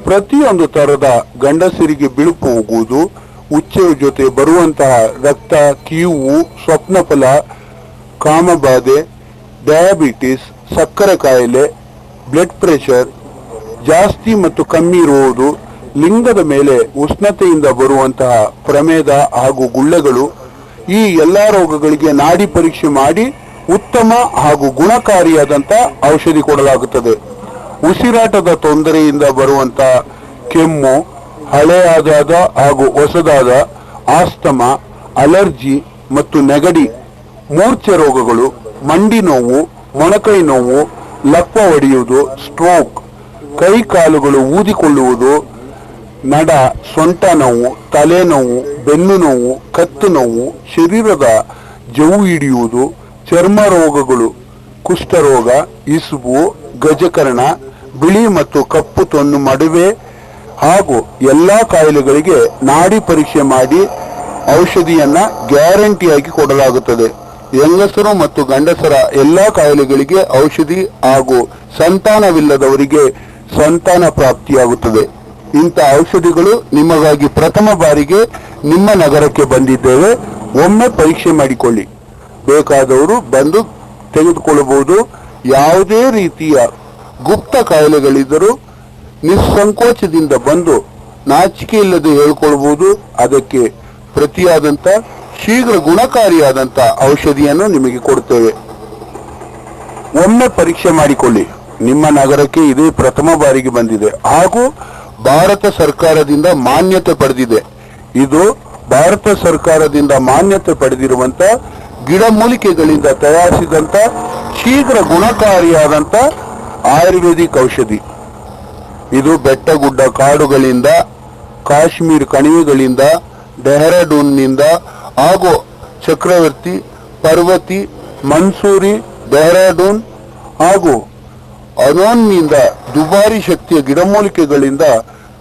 ಪ್ರತಿಯೊಂದು ತರದ ಗಂಡಸರಿಗೆ ಬಿಳುಪು ಹೋಗುವುದು, ಉಚ್ಚೆಯ ಜೊತೆ ಬರುವಂತಹ ರಕ್ತ, ಕೀವು, ಸ್ವಪ್ನಫಲ, ಕಾಮಬಾಧೆ, ಡಯಾಬಿಟಿಸ್, ಸಕ್ಕರೆ ಕಾಯಿಲೆ, ಬ್ಲಡ್ ಪ್ರೆಷರ್ ಜಾಸ್ತಿ ಮತ್ತು ಕಮ್ಮಿ ಇರುವುದು, ಲಿಂಗದ ಮೇಲೆ ಉಷ್ಣತೆಯಿಂದ ಬರುವಂತಹ ಪ್ರಮೇದ ಹಾಗೂ ಗುಳ್ಳೆಗಳು, ಈ ಎಲ್ಲಾ ರೋಗಗಳಿಗೆ ನಾಡಿ ಪರೀಕ್ಷೆ ಮಾಡಿ ಉತ್ತಮ ಹಾಗೂ ಗುಣಕಾರಿಯಾದಂತ ಔಷಧಿ ಕೊಡಲಾಗುತ್ತದೆ. ಉಸಿರಾಟದ ತೊಂದರೆಯಿಂದ ಬರುವಂತ ಕೆಮ್ಮು, ಹಳೆಯಾದ ಹಾಗೂ ಹೊಸದಾದ ಆಸ್ತಮ, ಅಲರ್ಜಿ ಮತ್ತು ನೆಗಡಿ, ಮೂರ್ಛೆ ರೋಗಗಳು, ಮಂಡಿ ನೋವು, ಮೊಣಕೈ ನೋವು, ಲಕ್ವ ಒಡೆಯುವುದು, ಸ್ಟ್ರೋಕ್, ಕೈ ಕಾಲುಗಳು ಊದಿಕೊಳ್ಳುವುದು, ನಡ, ಸೊಂಟ ನೋವು, ತಲೆನೋವು, ಬೆನ್ನು ನೋವು, ಕತ್ತು ನೋವು, ಶರೀರದ ಜವು ಹಿಡಿಯುವುದು, ಚರ್ಮ ರೋಗಗಳು, ಕುಷ್ಠರೋಗ, ಇಸುಬು, ಗಜಕರ್ಣ, ಬಿಳಿ ಮತ್ತು ಕಪ್ಪು ತೊನ್ನು ಮಡುವೆ ಹಾಗೂ ಎಲ್ಲಾ ಕಾಯಿಲೆಗಳಿಗೆ ನಾಡಿ ಪರೀಕ್ಷೆ ಮಾಡಿ ಔಷಧಿಯನ್ನ ಗ್ಯಾರಂಟಿಯಾಗಿ ಕೊಡಲಾಗುತ್ತದೆ. ಹೆಂಗಸರು ಮತ್ತು ಗಂಡಸರ ಎಲ್ಲಾ ಕಾಯಿಲೆಗಳಿಗೆ ಔಷಧಿ ಹಾಗೂ ಸಂತಾನವಿಲ್ಲದವರಿಗೆ ಸಂತಾನ ಪ್ರಾಪ್ತಿಯಾಗುತ್ತದೆ. ಇಂಥ ಔಷಧಿಗಳು ನಿಮಗಾಗಿ ಪ್ರಥಮ ಬಾರಿಗೆ ನಿಮ್ಮ ನಗರಕ್ಕೆ ಬಂದಿದ್ದೇವೆ. ಒಮ್ಮೆ ಪರೀಕ್ಷೆ ಮಾಡಿಕೊಳ್ಳಿ. ಬೇಕಾದವರು ಬಂದು ತೆಗೆದುಕೊಳ್ಳಬಹುದು. ಯಾವುದೇ ರೀತಿಯ ಗುಪ್ತ ಕಾಯಿಲೆಗಳಿದ್ದರೂ ನಿಸ್ಸಂಕೋಚದಿಂದ ಬಂದು ನಾಚಿಕೆ ಇಲ್ಲದೆ ಹೇಳ್ಕೊಳ್ಬಹುದು. ಅದಕ್ಕೆ ಪ್ರತಿಯಾದಂತ ಶೀಘ್ರ ಗುಣಕಾರಿಯಾದಂತ ಔಷಧಿಯನ್ನು ನಿಮಗೆ ಕೊಡ್ತೇವೆ. ಒಮ್ಮೆ ಪರೀಕ್ಷೆ ಮಾಡಿಕೊಳ್ಳಿ. ನಿಮ್ಮ ನಗರಕ್ಕೆ ಇದೇ ಪ್ರಥಮ ಬಾರಿಗೆ ಬಂದಿದೆ ಹಾಗೂ ಭಾರತ ಸರ್ಕಾರದಿಂದ ಮಾನ್ಯತೆ ಪಡೆದಿದೆ. ಇದು ಭಾರತ ಸರ್ಕಾರದಿಂದ ಮಾನ್ಯತೆ ಪಡೆದಿರುವಂತ ಗಿಡಮೂಲಿಕೆಗಳಿಂದ ತಯಾರಿಸಿದಂತ ಶೀಘ್ರ ಗುಣಕಾರಿಯಾದಂತ ಆಯುರ್ವೇದಿಕ್ ಔಷಧಿ. ಇದು ಬೆಟ್ಟಗುಡ್ಡ ಕಾಡುಗಳಿಂದ, ಕಾಶ್ಮೀರ್ ಕಣಿವೆಗಳಿಂದ, ಡೆಹ್ರಾಡೂನ್ನಿಂದ ಹಾಗೂ ಚಕ್ರವರ್ತಿ, ಪರ್ವತಿ, ಮನ್ಸೂರಿ, ಡೆಹ್ರಾಡೂನ್ ಹಾಗೂ ಅನೋನ್ನಿಂದ ದುಬಾರಿ ಶಕ್ತಿಯ ಗಿಡಮೂಲಿಕೆಗಳಿಂದ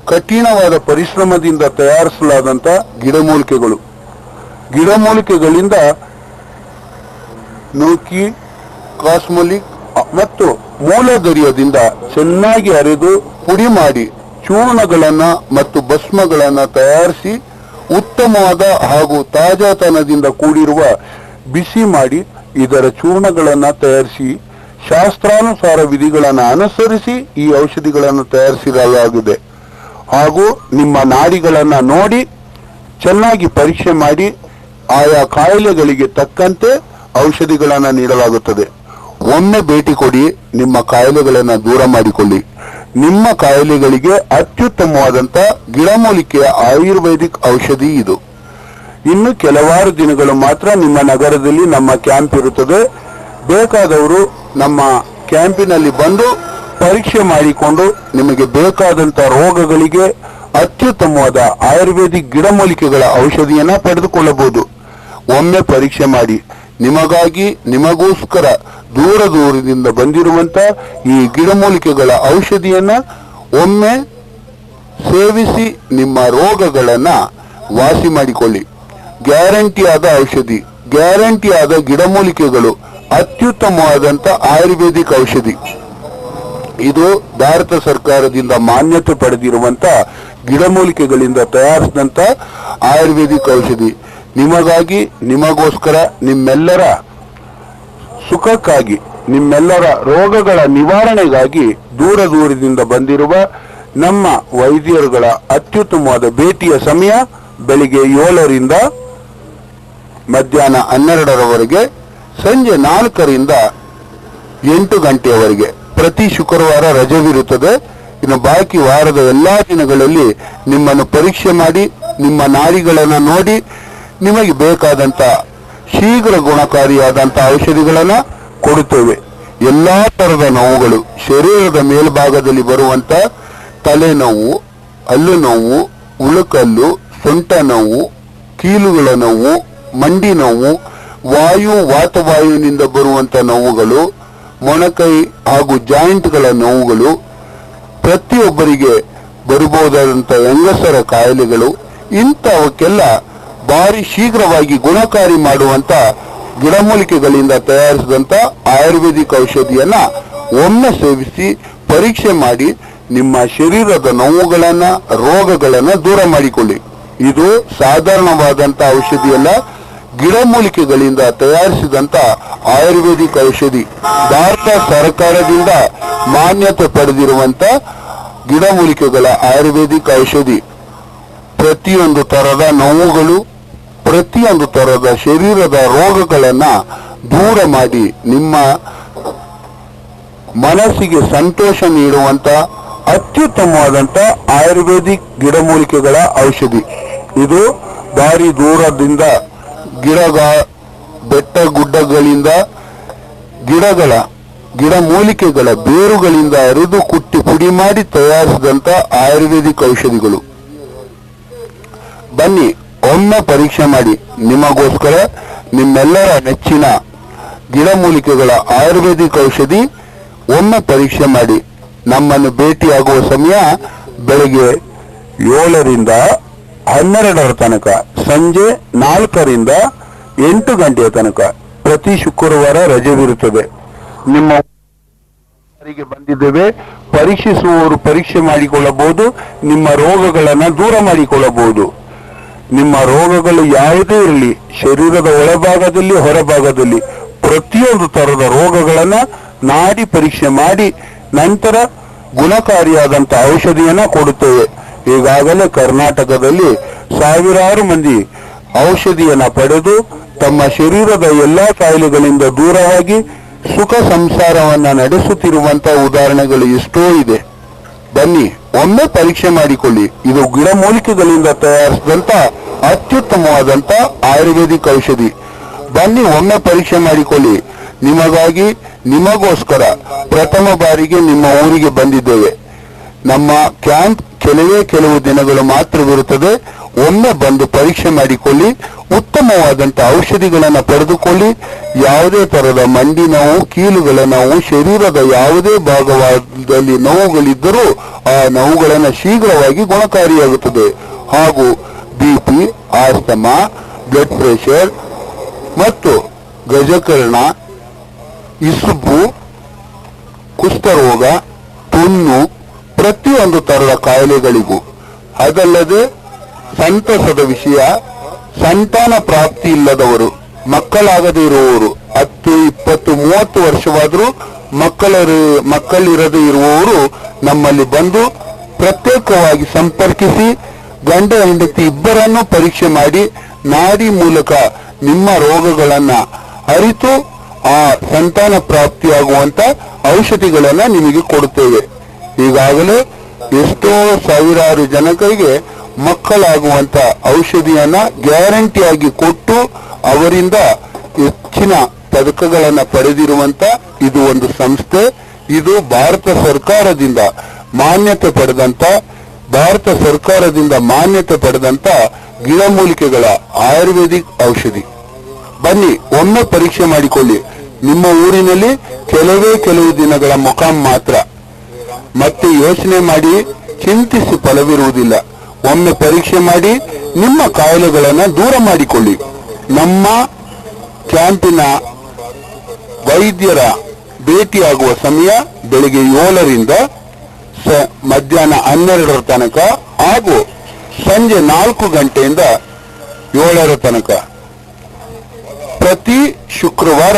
ಕಠಿಣವಾದ ಪರಿಶ್ರಮದಿಂದ ತಯಾರಿಸಲಾದಂತ ಗಿಡಮೂಲಿಕೆಗಳು. ಗಿಡಮೂಲಿಕೆಗಳಿಂದ ನೂಕಿ, ಕಾಸ್ಮೊಲಿಕ್ ಮತ್ತು ಮೂಲದರಿಯದಿಂದ ಚೆನ್ನಾಗಿ ಅರೆದು ಪುಡಿ ಮಾಡಿ ಚೂರ್ಣಗಳನ್ನ ಮತ್ತು ಭಸ್ಮಗಳನ್ನ ತಯಾರಿಸಿ ಉತ್ತಮವಾದ ಹಾಗೂ ತಾಜಾತನದಿಂದ ಕೂಡಿರುವ ಬಿಸಿ ಮಾಡಿ ಇದರ ಚೂರ್ಣಗಳನ್ನ ತಯಾರಿಸಿ ಶಾಸ್ತ್ರಾನುಸಾರ ವಿಧಿಗಳನ್ನು ಅನುಸರಿಸಿ ಈ ಔಷಧಿಗಳನ್ನು ತಯಾರಿಸಲಾಗಿದೆ. ಹಾಗೂ ನಿಮ್ಮ ನಾಡಿಗಳನ್ನ ನೋಡಿ ಚೆನ್ನಾಗಿ ಪರೀಕ್ಷೆ ಮಾಡಿ ಆಯಾ ಕಾಯಿಲೆಗಳಿಗೆ ತಕ್ಕಂತೆ ಔಷಧಿಗಳನ್ನು ನೀಡಲಾಗುತ್ತದೆ. ಒಮ್ಮೆ ಭೇಟಿ ಕೊಡಿ, ನಿಮ್ಮ ಕಾಯಿಲೆಗಳನ್ನು ದೂರ ಮಾಡಿಕೊಳ್ಳಿ. ನಿಮ್ಮ ಕಾಯಿಲೆಗಳಿಗೆ ಅತ್ಯುತ್ತಮವಾದಂತ ಗಿಡಮೂಲಿಕೆಯ ಆಯುರ್ವೇದಿಕ್ ಔಷಧಿ ಇದು. ಇನ್ನು ಕೆಲವಾರು ದಿನಗಳು ಮಾತ್ರ ನಿಮ್ಮ ನಗರದಲ್ಲಿ ನಮ್ಮ ಕ್ಯಾಂಪ್ ಇರುತ್ತದೆ. ಬೇಕಾದವರು ನಮ್ಮ ಕ್ಯಾಂಪಿನಲ್ಲಿ ಬಂದು ಪರೀಕ್ಷೆ ಮಾಡಿಕೊಂಡು ನಿಮಗೆ ಬೇಕಾದಂತ ರೋಗಗಳಿಗೆ ಅತ್ಯುತ್ತಮವಾದ ಆಯುರ್ವೇದಿಕ್ ಗಿಡಮೂಲಿಕೆಗಳ ಔಷಧಿಯನ್ನ ಪಡೆದುಕೊಳ್ಳಬಹುದು. ಒಮ್ಮೆ ಪರೀಕ್ಷೆ ಮಾಡಿ. ನಿಮಗಾಗಿ, ನಿಮಗೋಸ್ಕರ ದೂರದಿಂದ ಬಂದಿರುವಂತ ಈ ಗಿಡಮೂಲಿಕೆಗಳ ಔಷಧಿಯನ್ನ ಒಮ್ಮೆ ಸೇವಿಸಿ ನಿಮ್ಮ ರೋಗಗಳನ್ನ ವಾಸಿ ಮಾಡಿಕೊಳ್ಳಿ. ಗ್ಯಾರಂಟಿಯಾದ ಔಷಧಿ, ಗ್ಯಾರಂಟಿಯಾದ ಗಿಡಮೂಲಿಕೆಗಳು, ಅತ್ಯುತ್ತಮವಾದಂತ ಆಯುರ್ವೇದಿಕ್ ಔಷಧಿ. ಇದು ಭಾರತ ಸರ್ಕಾರದಿಂದ ಮಾನ್ಯತೆ ಪಡೆದಿರುವಂತ ಗಿಡಮೂಲಿಕೆಗಳಿಂದ ತಯಾರಿಸಿದಂತ ಆಯುರ್ವೇದಿಕ್ ಔಷಧಿ. ನಿಮಗಾಗಿ, ನಿಮಗೋಸ್ಕರ, ನಿಮ್ಮೆಲ್ಲರ ಸುಖಕ್ಕಾಗಿ, ನಿಮ್ಮೆಲ್ಲರ ರೋಗಗಳ ನಿವಾರಣೆಗಾಗಿ ದೂರದಿಂದ ಬಂದಿರುವ ನಮ್ಮ ವೈದ್ಯರುಗಳ ಅತ್ಯುತ್ತಮವಾದ ಭೇಟಿಯ ಸಮಯ ಬೆಳಿಗ್ಗೆ 7ರಿಂದ ಮಧ್ಯಾಹ್ನ 12ರವರೆಗೆ, ಸಂಜೆ 4ರಿಂದ 8 ಗಂಟೆಯವರೆಗೆ. ಪ್ರತಿ ಶುಕ್ರವಾರ ರಜವಿರುತ್ತದೆ. ಇನ್ನು ಬಾಕಿ ವಾರದ ಎಲ್ಲಾ ದಿನಗಳಲ್ಲಿ ನಿಮ್ಮನ್ನು ಪರೀಕ್ಷೆ ಮಾಡಿ ನಿಮ್ಮ ನಾಡಿಗಳನ್ನು ನೋಡಿ ನಿಮಗೆ ಬೇಕಾದಂತ ಶೀಘ್ರ ಗುಣಕಾರಿಯಾದಂತ ಔಷಧಿಗಳನ್ನ ಕೊಡುತ್ತೇವೆ. ಎಲ್ಲಾ ತರದ ನೋವುಗಳು, ಶರೀರದ ಮೇಲ್ಭಾಗದಲ್ಲಿ ಬರುವಂತ ತಲೆನೋವು, ಹಲ್ಲು ನೋವು, ಉಳುಕಲ್ಲು, ಸೊಂಟ ನೋವು, ಕೀಲುಗಳ ನೋವು, ಮಂಡಿ ನೋವು, ವಾತವಾಯುವಿನಿಂದ ಬರುವಂತ ನೋವುಗಳು, ಮೊಣಕೈ ಹಾಗೂ ಜಾಯಿಂಟ್ಗಳ ನೋವುಗಳು, ಪ್ರತಿಯೊಬ್ಬರಿಗೆ ಬರಬಹುದಾದಂತ ಹೆಂಗಸರ ಕಾಯಿಲೆಗಳು, ಇಂಥವಕ್ಕೆಲ್ಲ ಭಾರಿ ಶೀಘ್ರವಾಗಿ ಗುಣಕಾರಿ ಮಾಡುವಂತ ಗಿಡಮೂಲಿಕೆಗಳಿಂದ ತಯಾರಿಸಿದಂತ ಆಯುರ್ವೇದಿಕ್ ಔಷಧಿಯನ್ನ ಒಮ್ಮೆ ಸೇವಿಸಿ ಪರೀಕ್ಷೆ ಮಾಡಿ ನಿಮ್ಮ ಶರೀರದ ನೋವುಗಳನ್ನ, ರೋಗಗಳನ್ನ ದೂರ ಮಾಡಿಕೊಳ್ಳಿ. ಇದು ಸಾಧಾರಣವಾದಂತ ಔಷಧಿಯಲ್ಲ, ಗಿಡಮೂಲಿಕೆಗಳಿಂದ ತಯಾರಿಸಿದಂತ ಆಯುರ್ವೇದಿಕ್ ಔಷಧಿ. ಭಾರತ ಸರ್ಕಾರದಿಂದ ಮಾನ್ಯತೆ ಪಡೆದಿರುವಂತ ಗಿಡಮೂಲಿಕೆಗಳ ಆಯುರ್ವೇದಿಕ್ ಔಷಧಿ. ಪ್ರತಿಯೊಂದು ತರದ ನೋವುಗಳು, ಪ್ರತಿಯೊಂದು ತರದ ಶರೀರದ ರೋಗಗಳನ್ನ ದೂರ ಮಾಡಿ ನಿಮ್ಮ ಮನಸ್ಸಿಗೆ ಸಂತೋಷ ನೀಡುವಂತ ಅತ್ಯುತ್ತಮವಾದಂತ ಆಯುರ್ವೇದಿಕ್ ಗಿಡಮೂಲಿಕೆಗಳ ಔಷಧಿ. ಇದು ಭಾರಿ ದೂರದಿಂದ ಬೆಟ್ಟ ಗುಡ್ಡಗಳಿಂದ ಗಿಡಮೂಲಿಕೆಗಳ ಬೇರುಗಳಿಂದ ಅರಿದು ಕುಟ್ಟಿ ಪುಡಿ ಮಾಡಿ ತಯಾರಿಸಿದಂತ ಆಯುರ್ವೇದಿಕ್ ಔಷಧಿಗಳು. ಬನ್ನಿ, ಒಮ್ಮೆ ಪರೀಕ್ಷೆ ಮಾಡಿ. ನಿಮಗೋಸ್ಕರ ನಿಮ್ಮೆಲ್ಲರ ನೆಚ್ಚಿನ ಗಿಡಮೂಲಿಕೆಗಳ ಆಯುರ್ವೇದಿಕ್ ಔಷಧಿ ಒಮ್ಮೆ ಪರೀಕ್ಷೆ ಮಾಡಿ. ನಮ್ಮನ್ನು ಭೇಟಿಯಾಗುವ ಸಮಯ ಬೆಳಗ್ಗೆ 7ರಿಂದ 12ರ ತನಕ, ಸಂಜೆ 4ರಿಂದ 8 ಗಂಟೆಯ ತನಕ. ಪ್ರತಿ ಶುಕ್ರವಾರ ರಜವಿರುತ್ತದೆ. ನಿಮ್ಮ ಬಂದಿದ್ದೇವೆ, ಪರೀಕ್ಷಿಸುವವರು ಪರೀಕ್ಷೆ ಮಾಡಿಕೊಳ್ಳಬಹುದು, ನಿಮ್ಮ ರೋಗಗಳನ್ನು ದೂರ ಮಾಡಿಕೊಳ್ಳಬಹುದು. ನಿಮ್ಮ ರೋಗಗಳು ಯಾವುದೇ ಇರಲಿ, ಶರೀರದ ಒಳಭಾಗದಲ್ಲಿ ಹೊರಭಾಗದಲ್ಲಿ ಪ್ರತಿಯೊಂದು ತರದ ರೋಗಗಳನ್ನ ನಾಡಿ ಪರೀಕ್ಷೆ ಮಾಡಿ ನಂತರ ಗುಣಕಾರಿಯಾದಂತ ಔಷಧಿಯನ್ನ ಕೊಡುತ್ತೇವೆ. ಈಗಾಗಲೇ ಕರ್ನಾಟಕದಲ್ಲಿ ಸಾವಿರಾರು ಮಂದಿ ಔಷಧಿಯನ್ನ ಪಡೆದು ತಮ್ಮ ಶರೀರದ ಎಲ್ಲಾ ಕಾಯಿಲೆಗಳಿಂದ ದೂರವಾಗಿ ಸುಖ ಸಂಸಾರವನ್ನ ನಡೆಸುತ್ತಿರುವಂತಹ ಉದಾಹರಣೆಗಳು ಎಷ್ಟೋ ಇದೆ. ಬನ್ನಿ, ಒಮ್ಮೆ ಪರೀಕ್ಷೆ ಮಾಡಿಕೊಳ್ಳಿ. ಇದು ಗಿಡಮೂಲಿಕೆಗಳಿಂದ ತಯಾರಿಸಿದಂತ ಅತ್ಯುತ್ತಮವಾದಂತ ಆಯುರ್ವೇದಿಕ್ ಔಷಧಿ. ಬನ್ನಿ, ಒಮ್ಮೆ ಪರೀಕ್ಷೆ ಮಾಡಿಕೊಳ್ಳಿ. ನಿಮಗಾಗಿ, ನಿಮಗೋಸ್ಕರ ಪ್ರಥಮ ಬಾರಿಗೆ ನಿಮ್ಮ ಊರಿಗೆ ಬಂದಿದ್ದೇವೆ. ನಮ್ಮ ಕ್ಯಾಂಪ್ ಕೆಲವೇ ಕೆಲವು ದಿನಗಳು ಮಾತ್ರವಿರುತ್ತದೆ. ಒಮ್ಮೆ ಬಂದು ಪರೀಕ್ಷೆ ಮಾಡಿಕೊಳ್ಳಿ. ಉತ್ತಮವಾದಂತ ಔಷಧಿಗಳನ್ನು ಪಡೆದುಕೊಳ್ಳಿ. ಯಾವುದೇ ತರಹದ ಮಂಡಿ ನೋವು, ಕೀಲುಗಳ ನೋವು, ಶರೀರದ ಯಾವುದೇ ಭಾಗದಲ್ಲಿ ನೋವುಗಳಿದ್ದರೂ ಆ ನೋವುಗಳನ್ನು ಶೀಘ್ರವಾಗಿ ಗುಣಕಾರಿಯಾಗುತ್ತದೆ. ಹಾಗೂ ಬಿಪಿ, ಆಸ್ತಮಾ, ಬ್ಲಡ್ ಪ್ರೆಷರ್ ಮತ್ತು ಗಜಕರ್ಣ, ಇಸುಬು, ಕುಷ್ಠರೋಗ, ತುನ್ನು, ಪ್ರತಿಯೊಂದು ತರದ ಕಾಯಿಲೆಗಳಿಗೂ. ಅದಲ್ಲದೆ ಸಂತಸದ ವಿಷಯ, ಸಂತಾನ ಪ್ರಾಪ್ತಿ ಇಲ್ಲದವರು, ಮಕ್ಕಳಾಗದೇ ಇರುವವರು, 10, 20, 30 ವರ್ಷವಾದರೂ ಮಕ್ಕಳಿರದೇ ಇರುವವರು ನಮ್ಮಲ್ಲಿ ಬಂದು ಪ್ರತ್ಯೇಕವಾಗಿ ಸಂಪರ್ಕಿಸಿ ಗಂಡ ಹೆಂಡತಿ ಇಬ್ಬರನ್ನು ಪರೀಕ್ಷೆ ಮಾಡಿ ನಾಡಿ ಮೂಲಕ ನಿಮ್ಮ ರೋಗಗಳನ್ನ ಅರಿತು ಆ ಸಂತಾನ ಪ್ರಾಪ್ತಿಯಾಗುವಂತ ಔಷಧಿಗಳನ್ನ ನಿಮಗೆ ಕೊಡುತ್ತೇವೆ. ಈಗಾಗಲೇ ಎಷ್ಟೋ ಸಾವಿರಾರು ಜನರಿಗೆ ಮಕ್ಕಳಾಗುವಂತ ಔಷಧಿಯನ್ನ ಗ್ಯಾರಂಟಿಯಾಗಿ ಕೊಟ್ಟು ಅವರಿಂದ ಹೆಚ್ಚಿನ ಪದಕಗಳನ್ನ ಪಡೆದಿರುವಂತ ಇದು ಒಂದು ಸಂಸ್ಥೆ. ಇದು ಭಾರತ ಸರ್ಕಾರದಿಂದ ಮಾನ್ಯತೆ ಪಡೆದಂತ ಗಿಡಮೂಲಿಕೆಗಳ ಆಯುರ್ವೇದಿಕ್ ಔಷಧಿ. ಬನ್ನಿ, ಒಮ್ಮೆ ಪರೀಕ್ಷೆ ಮಾಡಿಕೊಳ್ಳಿ. ನಿಮ್ಮ ಊರಿನಲ್ಲಿ ಕೆಲವು ದಿನಗಳ ಮುಖಾಂ ಮಾತ್ರ. ಮತ್ತೆ ಯೋಚನೆ ಮಾಡಿ ಚಿಂತಿಸಿ ಫಲವಿರುವುದಿಲ್ಲ. ಒಮ್ಮೆ ಪರೀಕ್ಷೆ ಮಾಡಿ ನಿಮ್ಮ ಕಾಯಿಲೆಗಳನ್ನು ದೂರ ಮಾಡಿಕೊಳ್ಳಿ. ನಮ್ಮ ಕ್ಯಾಂಪಿನ ವೈದ್ಯರ ಭೇಟಿಯಾಗುವ ಸಮಯ ಬೆಳಿಗ್ಗೆ 7ರಿಂದ ಮಧ್ಯಾಹ್ನ 12ರ ತನಕ ಹಾಗೂ ಸಂಜೆ 4 ಗಂಟೆಯಿಂದ 7ರ ತನಕ. ಪ್ರತಿ ಶುಕ್ರವಾರ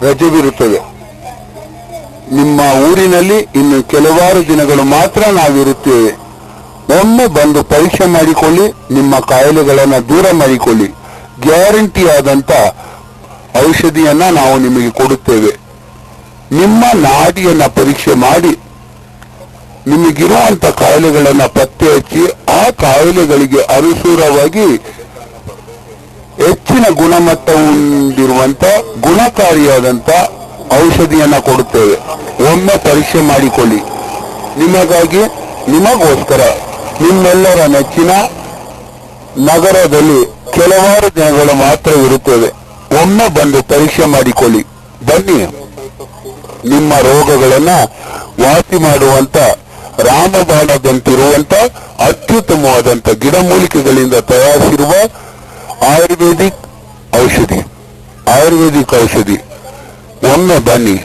ರಜೆವಿರುತ್ತದೆ. ನಿಮ್ಮ ಊರಿನಲ್ಲಿ ಇನ್ನು ಕೆಲವಾರು ದಿನಗಳು ಮಾತ್ರ ನಾವಿರುತ್ತೇವೆ. ಒಮ್ಮೆ ಬಂದು ಪರೀಕ್ಷೆ ಮಾಡಿಕೊಳ್ಳಿ, ನಿಮ್ಮ ಕಾಯಿಲೆಗಳನ್ನು ದೂರ ಮಾಡಿಕೊಳ್ಳಿ. ಗ್ಯಾರಂಟಿ ಆದಂತ ಔಷಧಿಯನ್ನ ನಾವು ನಿಮಗೆ ಕೊಡುತ್ತೇವೆ. ನಿಮ್ಮ ನಾಡಿಯನ್ನ ಪರೀಕ್ಷೆ ಮಾಡಿ ನಿಮಗಿರುವಂತ ಕಾಯಿಲೆಗಳನ್ನ ಪತ್ತೆ ಹಚ್ಚಿ ಆ ಕಾಯಿಲೆಗಳಿಗೆ ಅನುಸಾರವಾಗಿ ಹೆಚ್ಚಿನ ಗುಣಮಟ್ಟ ಹೊಂದಿರುವಂತ ಗುಣಕಾರಿಯಾದಂತ ಔಷಧಿಯನ್ನ ಕೊಡುತ್ತೇವೆ. ಒಮ್ಮೆ ಪರೀಕ್ಷೆ ಮಾಡಿಕೊಳ್ಳಿ. ನಿಮಗೋಸ್ಕರ ನಿಮ್ಮೆಲ್ಲರ ನೆಚ್ಚಿನ ನಗರದಲ್ಲಿ ಕೆಲವಾರು ದಿನಗಳು ಮಾತ್ರ ಇರುತ್ತೇವೆ. ಒಮ್ಮೆ ಬಂದು ಪರೀಕ್ಷೆ ಮಾಡಿಕೊಳ್ಳಿ. ಬನ್ನಿ, ನಿಮ್ಮ ರೋಗಗಳನ್ನ ವಾಸಿ ಮಾಡುವಂತ ರಾಮಬಾಣದಂತಿರುವಂತ ಅತ್ಯುತ್ತಮವಾದಂತ ಗಿಡಮೂಲಿಕೆಗಳಿಂದ ತಯಾರಿಸಿರುವ ಆಯುರ್ವೇದಿಕ್ ಔಷಧಿ. ಒಮ್ಮೆ ಬನ್ನಿ,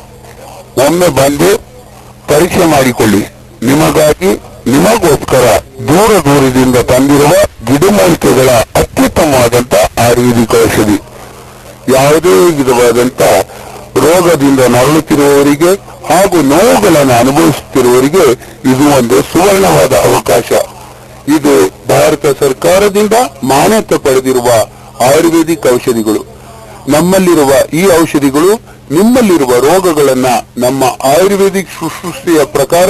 ಒಮ್ಮೆ ಬಂದು ಪರೀಕ್ಷೆ ಮಾಡಿಕೊಳ್ಳಿ. ನಿಮಗೋಸ್ಕರ ದೂರದಿಂದ ತಂದಿರುವ ಗಿಡಮೂಲಿಕೆಗಳ ಅತ್ಯುತ್ತಮವಾದಂತ ಆಯುರ್ವೇದಿಕ್ ಔಷಧಿ. ಯಾವುದೇ ವಿಧವಾದಂತ ರೋಗದಿಂದ ನರಳುತ್ತಿರುವವರಿಗೆ ಹಾಗೂ ನೋವುಗಳನ್ನು ಅನುಭವಿಸುತ್ತಿರುವವರಿಗೆ ಇದು ಒಂದು ಸುವರ್ಣವಾದ ಅವಕಾಶ. ಇದು ಭಾರತ ಸರ್ಕಾರದಿಂದ ಮಾನ್ಯತೆ ಪಡೆದಿರುವ ಆಯುರ್ವೇದಿಕ್ ಔಷಧಿಗಳು. ನಮ್ಮಲ್ಲಿರುವ ಈ ಔಷಧಿಗಳು ನಿಮ್ಮಲ್ಲಿರುವ ರೋಗಗಳನ್ನ ನಮ್ಮ ಆಯುರ್ವೇದಿಕ್ ಶುಶ್ರೂಷೆಯ ಪ್ರಕಾರ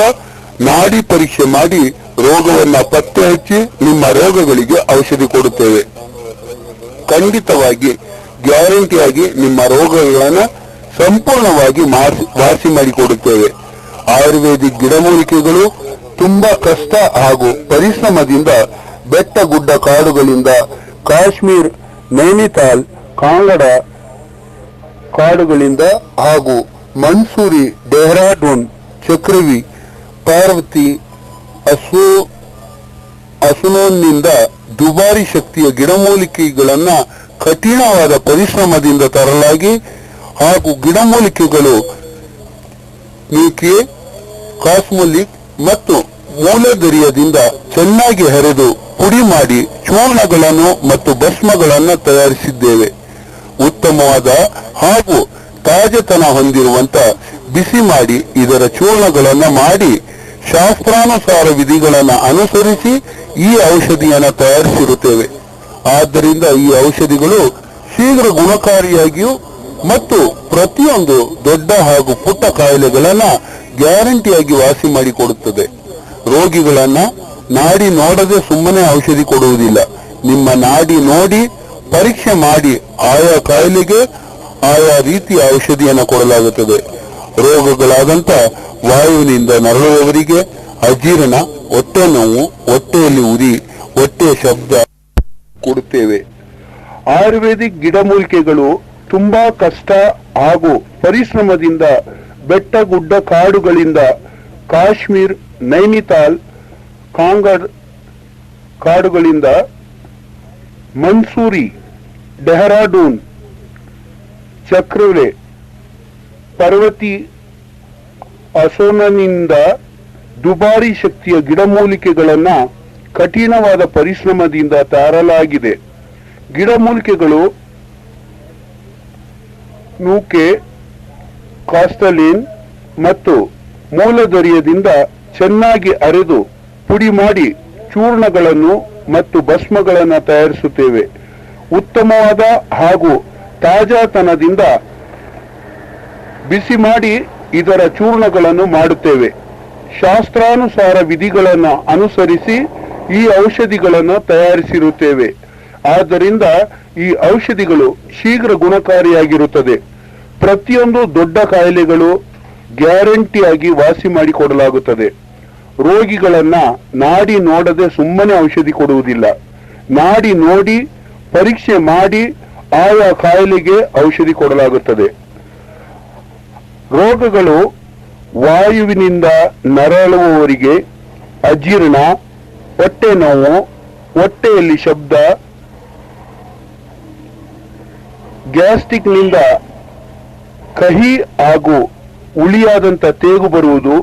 ನಾಡಿ ಪರೀಕ್ಷೆ ಮಾಡಿ ರೋಗವನ್ನ ಪತ್ತೆ ಹಚ್ಚಿ ನಿಮ್ಮ ರೋಗಗಳಿಗೆ ಔಷಧಿ ಕೊಡುತ್ತೇವೆ. ಖಂಡಿತವಾಗಿ ಗ್ಯಾರಂಟಿಯಾಗಿ ನಿಮ್ಮ ರೋಗಗಳನ್ನ ಸಂಪೂರ್ಣವಾಗಿ ವಾಸಿ ಮಾಡಿಕೊಡುತ್ತೇವೆ. ಆಯುರ್ವೇದಿಕ್ ಗಿಡಮೂಲಿಕೆಗಳು ತುಂಬಾ ಕಷ್ಟ ಹಾಗೂ ಪರಿಶ್ರಮದಿಂದ ಬೆಟ್ಟ ಗುಡ್ಡ ಕಾಡುಗಳಿಂದ ಕಾಶ್ಮೀರ್, ನೈನಿತಾಲ್, ಕಾಂಗಡ ಕಾಡುಗಳಿಂದ ಹಾಗೂ ಮನ್ಸೂರಿ, ಡೆಹ್ರಾಡೂನ್, ಚಕ್ರವಿ, ಪಾರ್ವತಿ, ಅಸುನೋನ್ನಿಂದ ದುಬಾರಿ ಶಕ್ತಿಯ ಗಿಡಮೂಲಿಕೆಗಳನ್ನ ಕಠಿಣವಾದ ಪರಿಶ್ರಮದಿಂದ ತರಲಾಗಿ ಹಾಗೂ ಗಿಡಮೂಲಿಕೆಗಳು ನ್ಯೂಕೆ, ಕಾಸ್ಮೋಲಿಕ್ ಮತ್ತು ಮೂಲದರಿಯದಿಂದ ಚೆನ್ನಾಗಿ ಹರಿದು ಪುಡಿ ಮಾಡಿ ಚೂರ್ಣಗಳನ್ನು ಮತ್ತು ಭಸ್ಮಗಳನ್ನು ತಯಾರಿಸಿದ್ದೇವೆ. ಉತ್ತಮವಾದ ಹಾಗೂ ತಾಜತನ ಹೊಂದಿರುವಂತ ಬಿಸಿ ಮಾಡಿ ಇದರ ಚೂರ್ಣಗಳನ್ನು ಮಾಡಿ ಶಾಸ್ತ್ರಾನುಸಾರ ವಿಧಿಗಳನ್ನು ಅನುಸರಿಸಿ ಈ ಔಷಧಿಯನ್ನು ತಯಾರಿಸಿರುತ್ತೇವೆ. ಆದ್ದರಿಂದ ಈ ಔಷಧಿಗಳು ಶೀಘ್ರ ಗುಣಕಾರಿಯಾಗಿಯೂ ಮತ್ತು ಪ್ರತಿಯೊಂದು ದೊಡ್ಡ ಹಾಗೂ ಪುಟ್ಟ ಕಾಯಿಲೆಗಳನ್ನ ಗ್ಯಾರಂಟಿಯಾಗಿ ವಾಸಿ ಮಾಡಿಕೊಡುತ್ತದೆ. ರೋಗಿಗಳನ್ನ ನಾಡಿ ನೋಡದೆ ಸುಮ್ಮನೆ ಔಷಧಿ ಕೊಡುವುದಿಲ್ಲ. ನಿಮ್ಮ ನಾಡಿ ನೋಡಿ ಪರೀಕ್ಷೆ ಮಾಡಿ ಆಯಾ ಕಾಯಿಲೆಗೆ ಆಯಾ ರೀತಿಯ ಔಷಧಿಯನ್ನು ಕೊಡಲಾಗುತ್ತದೆ. ರೋಗಗಳಾದಂತ ವಾಯುವಿನಿಂದ ನರಳುವವರಿಗೆ ಅಜೀರ್ಣ, ಹೊಟ್ಟೆ ನೋವು, ಹೊಟ್ಟೆಯಲ್ಲಿ ಉರಿ, ಹೊಟ್ಟೆಯ ಶಬ್ದ ಕೊಡುತ್ತೇವೆ. ಆಯುರ್ವೇದಿಕ್ ಗಿಡಮೂಲಿಕೆಗಳು ತುಂಬಾ ಕಷ್ಟ ಹಾಗೂ ಪರಿಶ್ರಮದಿಂದ ಬೆಟ್ಟ ಗುಡ್ಡ ಕಾಡುಗಳಿಂದ ಕಾಶ್ಮೀರ್, ನೈನಿತಾಲ್, ಕಾಂಗಡ್ ಕಾಡುಗಳಿಂದ ಮನ್ಸೂರಿ, ಡೆಹರಾಡೂನ್, ಚಕ್ರವಲೆ, ಪರ್ವತಿ, ಅಸೋನನಿಂದ ದುಬಾರಿ ಶಕ್ತಿಯ ಗಿಡಮೂಲಿಕೆಗಳನ್ನ ಕಠಿಣವಾದ ಪರಿಶ್ರಮದಿಂದ ತರಲಾಗಿದೆ. ಗಿಡಮೂಲಿಕೆಗಳು ನೂಕೆ, ಕಾಸ್ತಲಿನ್ ಮತ್ತು ಮೂಲದರಿಯದಿಂದ ಚೆನ್ನಾಗಿ ಅರೆದು ಪುಡಿ ಮಾಡಿ ಚೂರ್ಣಗಳನ್ನು ಮತ್ತು ಭಸ್ಮಗಳನ್ನು ತಯಾರಿಸುತ್ತೇವೆ. ಉತ್ತಮವಾದ ಹಾಗೂ ತಾಜಾತನದಿಂದ ಬಿಸಿ ಮಾಡಿ ಇದರ ಚೂರ್ಣಗಳನ್ನು ಮಾಡುತ್ತೇವೆ. ಶಾಸ್ತ್ರಾನುಸಾರ ವಿಧಿಗಳನ್ನು ಅನುಸರಿಸಿ ಈ ಔಷಧಿಗಳನ್ನು ತಯಾರಿಸಿರುತ್ತೇವೆ. ಆದ್ದರಿಂದ ಈ ಔಷಧಿಗಳು ಶೀಘ್ರ ಗುಣಕಾರಿಯಾಗಿರುತ್ತದೆ. ಪ್ರತಿಯೊಂದು ದೊಡ್ಡ ಕಾಯಿಲೆಗಳು ಗ್ಯಾರಂಟಿಯಾಗಿ ವಾಸಿ ಮಾಡಿಕೊಡಲಾಗುತ್ತದೆ. ರೋಗಿಗಳನ್ನ ನಾಡಿ ನೋಡದೆ ಸುಮ್ಮನೆ ಔಷಧಿ ಕೊಡುವುದಿಲ್ಲ. ನಾಡಿ ನೋಡಿ ಪರೀಕ್ಷೆ ಮಾಡಿ ಆಯಾ ಕಾಯಿಲೆಗೆ ಔಷಧಿ ಕೊಡಲಾಗುತ್ತದೆ. ರೋಗಗಳು ವಾಯುವಿನಿಂದ ನರಳುವವರಿಗೆ ಅಜೀರ್ಣ, ಹೊಟ್ಟೆ ನೋವು, ಹೊಟ್ಟೆಯಲ್ಲಿ ಶಬ್ದ, ಗ್ಯಾಸ್ಟ್ರಿಕ್ನಿಂದ ಕಹಿ ಹಾಗೂ ಹುಳಿಯಾದಂಥ ತೇಗು ಬರುವುದು,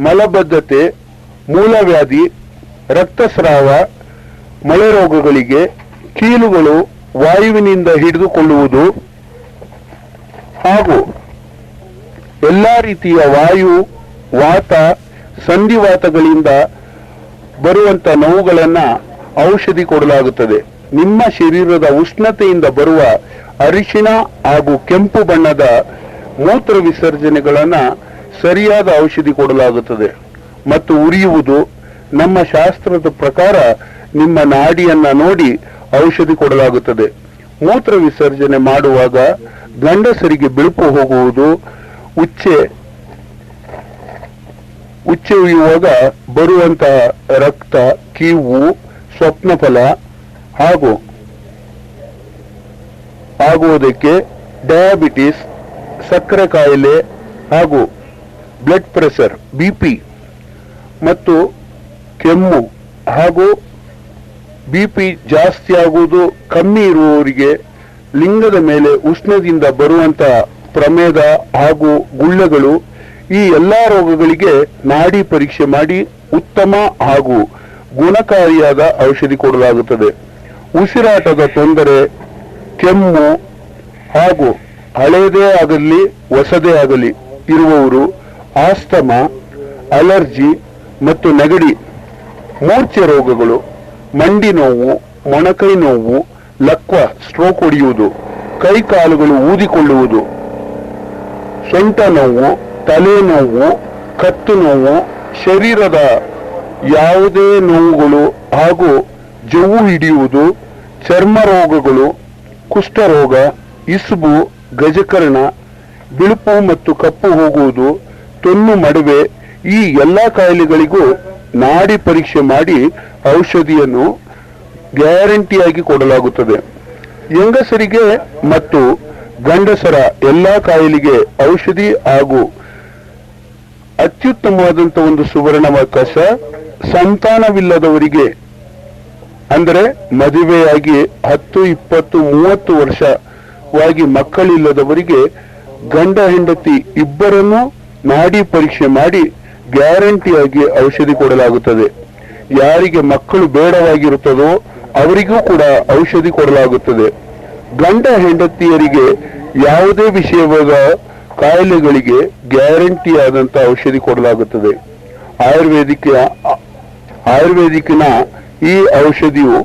ಮಲಬದ್ಧತೆ, ಮೂಲವ್ಯಾಧಿ, ರಕ್ತಸ್ರಾವ, ಮಳೆ ರೋಗಗಳಿಗೆ ಕೀಲುಗಳು ವಾಯುವಿನಿಂದ ಹಿಡಿದುಕೊಳ್ಳುವುದು ಹಾಗೂ ಎಲ್ಲ ರೀತಿಯ ವಾಯು, ವಾತ, ಸಂಧಿವಾತಗಳಿಂದ ಬರುವಂತ ನೋವುಗಳನ್ನ ಔಷಧಿ ಕೊಡಲಾಗುತ್ತದೆ. ನಿಮ್ಮ ಶರೀರದ ಉಷ್ಣತೆಯಿಂದ ಬರುವ ಅರಿಶಿಣ ಹಾಗೂ ಕೆಂಪು ಬಣ್ಣದ ಮೂತ್ರ ವಿಸರ್ಜನೆಗಳನ್ನ ಸರಿಯಾದ ಔಷಧಿ ಕೊಡಲಾಗುತ್ತದೆ. ಮತ್ತು ಉರಿಯುವುದು, ನಮ್ಮ ಶಾಸ್ತ್ರದ ಪ್ರಕಾರ ನಿಮ್ಮ ನಾಡಿಯನ್ನ ನೋಡಿ ಔಷಧಿ ಕೊಡಲಾಗುತ್ತದೆ. ಮೂತ್ರ ವಿಸರ್ಜನೆ ಮಾಡುವಾಗ ಗಂಡಸರಿಗೆ ಬಿಳುಪು ಹೋಗುವುದು, ಉಚ್ಚೆ ಉಯ್ಯುವಾಗ ಬರುವಂತಹ ರಕ್ತ, ಕೀವು, ಸ್ವಪ್ನಫಲ ಹಾಗೂ ಆಗುವುದಕ್ಕೆ ಡಯಾಬಿಟಿಸ್, ಸಕ್ಕರೆ ಕಾಯಿಲೆ ಹಾಗೂ ಬ್ಲಡ್ ಪ್ರೆಷರ್, ಬಿಪಿ ಮತ್ತು ಕೆಮ್ಮು ಹಾಗೂ ಬಿಪಿ ಜಾಸ್ತಿ ಆಗುವುದು, ಕಮ್ಮಿ ಇರುವವರಿಗೆ ಲಿಂಗದ ಮೇಲೆ ಉಷ್ಣದಿಂದ ಬರುವಂತ ಪ್ರಮೇದ ಹಾಗೂ ಗುಳ್ಳೆಗಳು, ಈ ಎಲ್ಲಾ ರೋಗಗಳಿಗೆ ನಾಡಿ ಪರೀಕ್ಷೆ ಮಾಡಿ ಉತ್ತಮ ಹಾಗೂ ಗುಣಕಾರಿಯಾದ ಔಷಧಿ ಕೊಡಲಾಗುತ್ತದೆ. ಉಸಿರಾಟದ ತೊಂದರೆ, ಕೆಮ್ಮು ಹಾಗೂ ಹಳೆಯದೇ ಆಗಲಿ ಹೊಸದೇ ಆಗಲಿ ಇರುವವರು, ಆಸ್ತಮ, ಅಲರ್ಜಿ ಮತ್ತು ನೆಗಡಿ, ಮೂರ್ಛೆ ರೋಗಗಳು, ಮಂಡಿ ನೋವು, ಮೊಣಕೈ ನೋವು, ಲಕ್ವ, ಸ್ಟ್ರೋಕ್ ಹೊಡೆಯುವುದು, ಕೈ ಕಾಲುಗಳು ಊದಿಕೊಳ್ಳುವುದು, ಸೊಂಟ ನೋವು, ತಲೆ ನೋವು, ಕತ್ತು ನೋವು, ಶರೀರದ ಯಾವುದೇ ನೋವುಗಳು ಹಾಗೂ ಜವ್ವು ಹಿಡಿಯುವುದು, ಚರ್ಮ ರೋಗಗಳು, ಕುಷ್ಠರೋಗ, ಇಸುಬು, ಗಜಕರ್ಣ, ಬಿಳುಪು ಮತ್ತು ಕಪ್ಪು ಹೋಗುವುದು, ತೊನ್ನು ಮಡವೆ, ಈ ಎಲ್ಲ ಕಾಯಿಲೆಗಳಿಗೂ ನಾಡಿ ಪರೀಕ್ಷೆ ಮಾಡಿ ಔಷಧಿಯನ್ನು ಗ್ಯಾರಂಟಿಯಾಗಿ ಕೊಡಲಾಗುತ್ತದೆ. ಹೆಂಗಸರಿಗೆ ಮತ್ತು ಗಂಡಸರ ಎಲ್ಲ ಕಾಯಿಲೆಗೆ ಔಷಧಿ ಹಾಗೂ ಅತ್ಯುತ್ತಮವಾದಂಥ ಒಂದು ಸುವರ್ಣಾವಕಾಶ. ಸಂತಾನವಿಲ್ಲದವರಿಗೆ ಅಂದರೆ ಮದುವೆಯಾಗಿ 10, 20, 30 ವರ್ಷವಾಗಿ ಮಕ್ಕಳಿಲ್ಲದವರಿಗೆ ಗಂಡ ಹೆಂಡತಿ ಇಬ್ಬರನ್ನು ನಾಡಿ ಪರೀಕ್ಷೆ ಮಾಡಿ ಗ್ಯಾರಂಟಿಯಾಗಿ ಔಷಧಿ ಕೊಡಲಾಗುತ್ತದೆ. ಯಾರಿಗೆ ಮಕ್ಕಳು ಬೇಡವಾಗಿರುತ್ತದೋ ಅವರಿಗೂ ಕೂಡ ಔಷಧಿ ಕೊಡಲಾಗುತ್ತದೆ. ಗಂಡ ಹೆಂಡತಿಯರಿಗೆ ಯಾವುದೇ ವಿಷಯವಾದ ಕಾಯಿಲೆಗಳಿಗೆ ಗ್ಯಾರಂಟಿಯಾದಂಥ ಔಷಧಿ ಕೊಡಲಾಗುತ್ತದೆ. ಆಯುರ್ವೇದಿಕ್ನ ಈ ಔಷಧಿಯು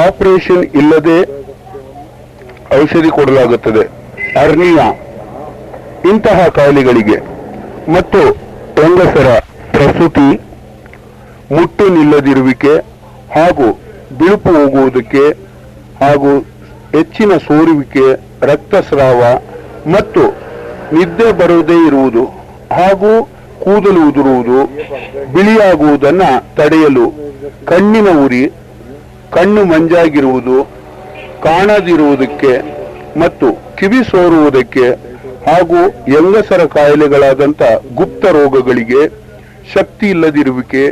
ಆಪರೇಷನ್ ಇಲ್ಲದೆ ಔಷಧಿ ಕೊಡಲಾಗುತ್ತದೆ. ಅರ್ನಿಯಾ ಇಂತಹ ಕಾಯಿಲೆಗಳಿಗೆ ಮತ್ತು ಹೆಂಗಸರ ಪ್ರಸೂತಿ, ಮುಟ್ಟು ನಿಲ್ಲದಿರುವಿಕೆ ಹಾಗೂ ಬಿಳುಪು ಹೋಗುವುದಕ್ಕೆ ಹಾಗೂ ಹೆಚ್ಚಿನ ಸೋರುವಿಕೆ, ರಕ್ತಸ್ರಾವ ಮತ್ತು ನಿದ್ದೆ ಬರುವುದೇ ಇರುವುದು ಹಾಗೂ ಕೂದಲು ಉದುರುವುದು, ಬಿಳಿಯಾಗುವುದನ್ನು ತಡೆಯಲು ಕಣ್ಣಿನ ಉರಿ, ಕಣ್ಣು ಮಂಜಾಗಿರುವುದು, ಕಾಣದಿರುವುದಕ್ಕೆ ಮತ್ತು ಕಿವಿ ಸೋರುವುದಕ್ಕೆ ಹಾಗೂ ಹೆಂಗಸರ ಕಾಯಿಲೆಗಳಾದಂಥ ಗುಪ್ತ ರೋಗಗಳಿಗೆ, ಶಕ್ತಿ ಇಲ್ಲದಿರುವಿಕೆ,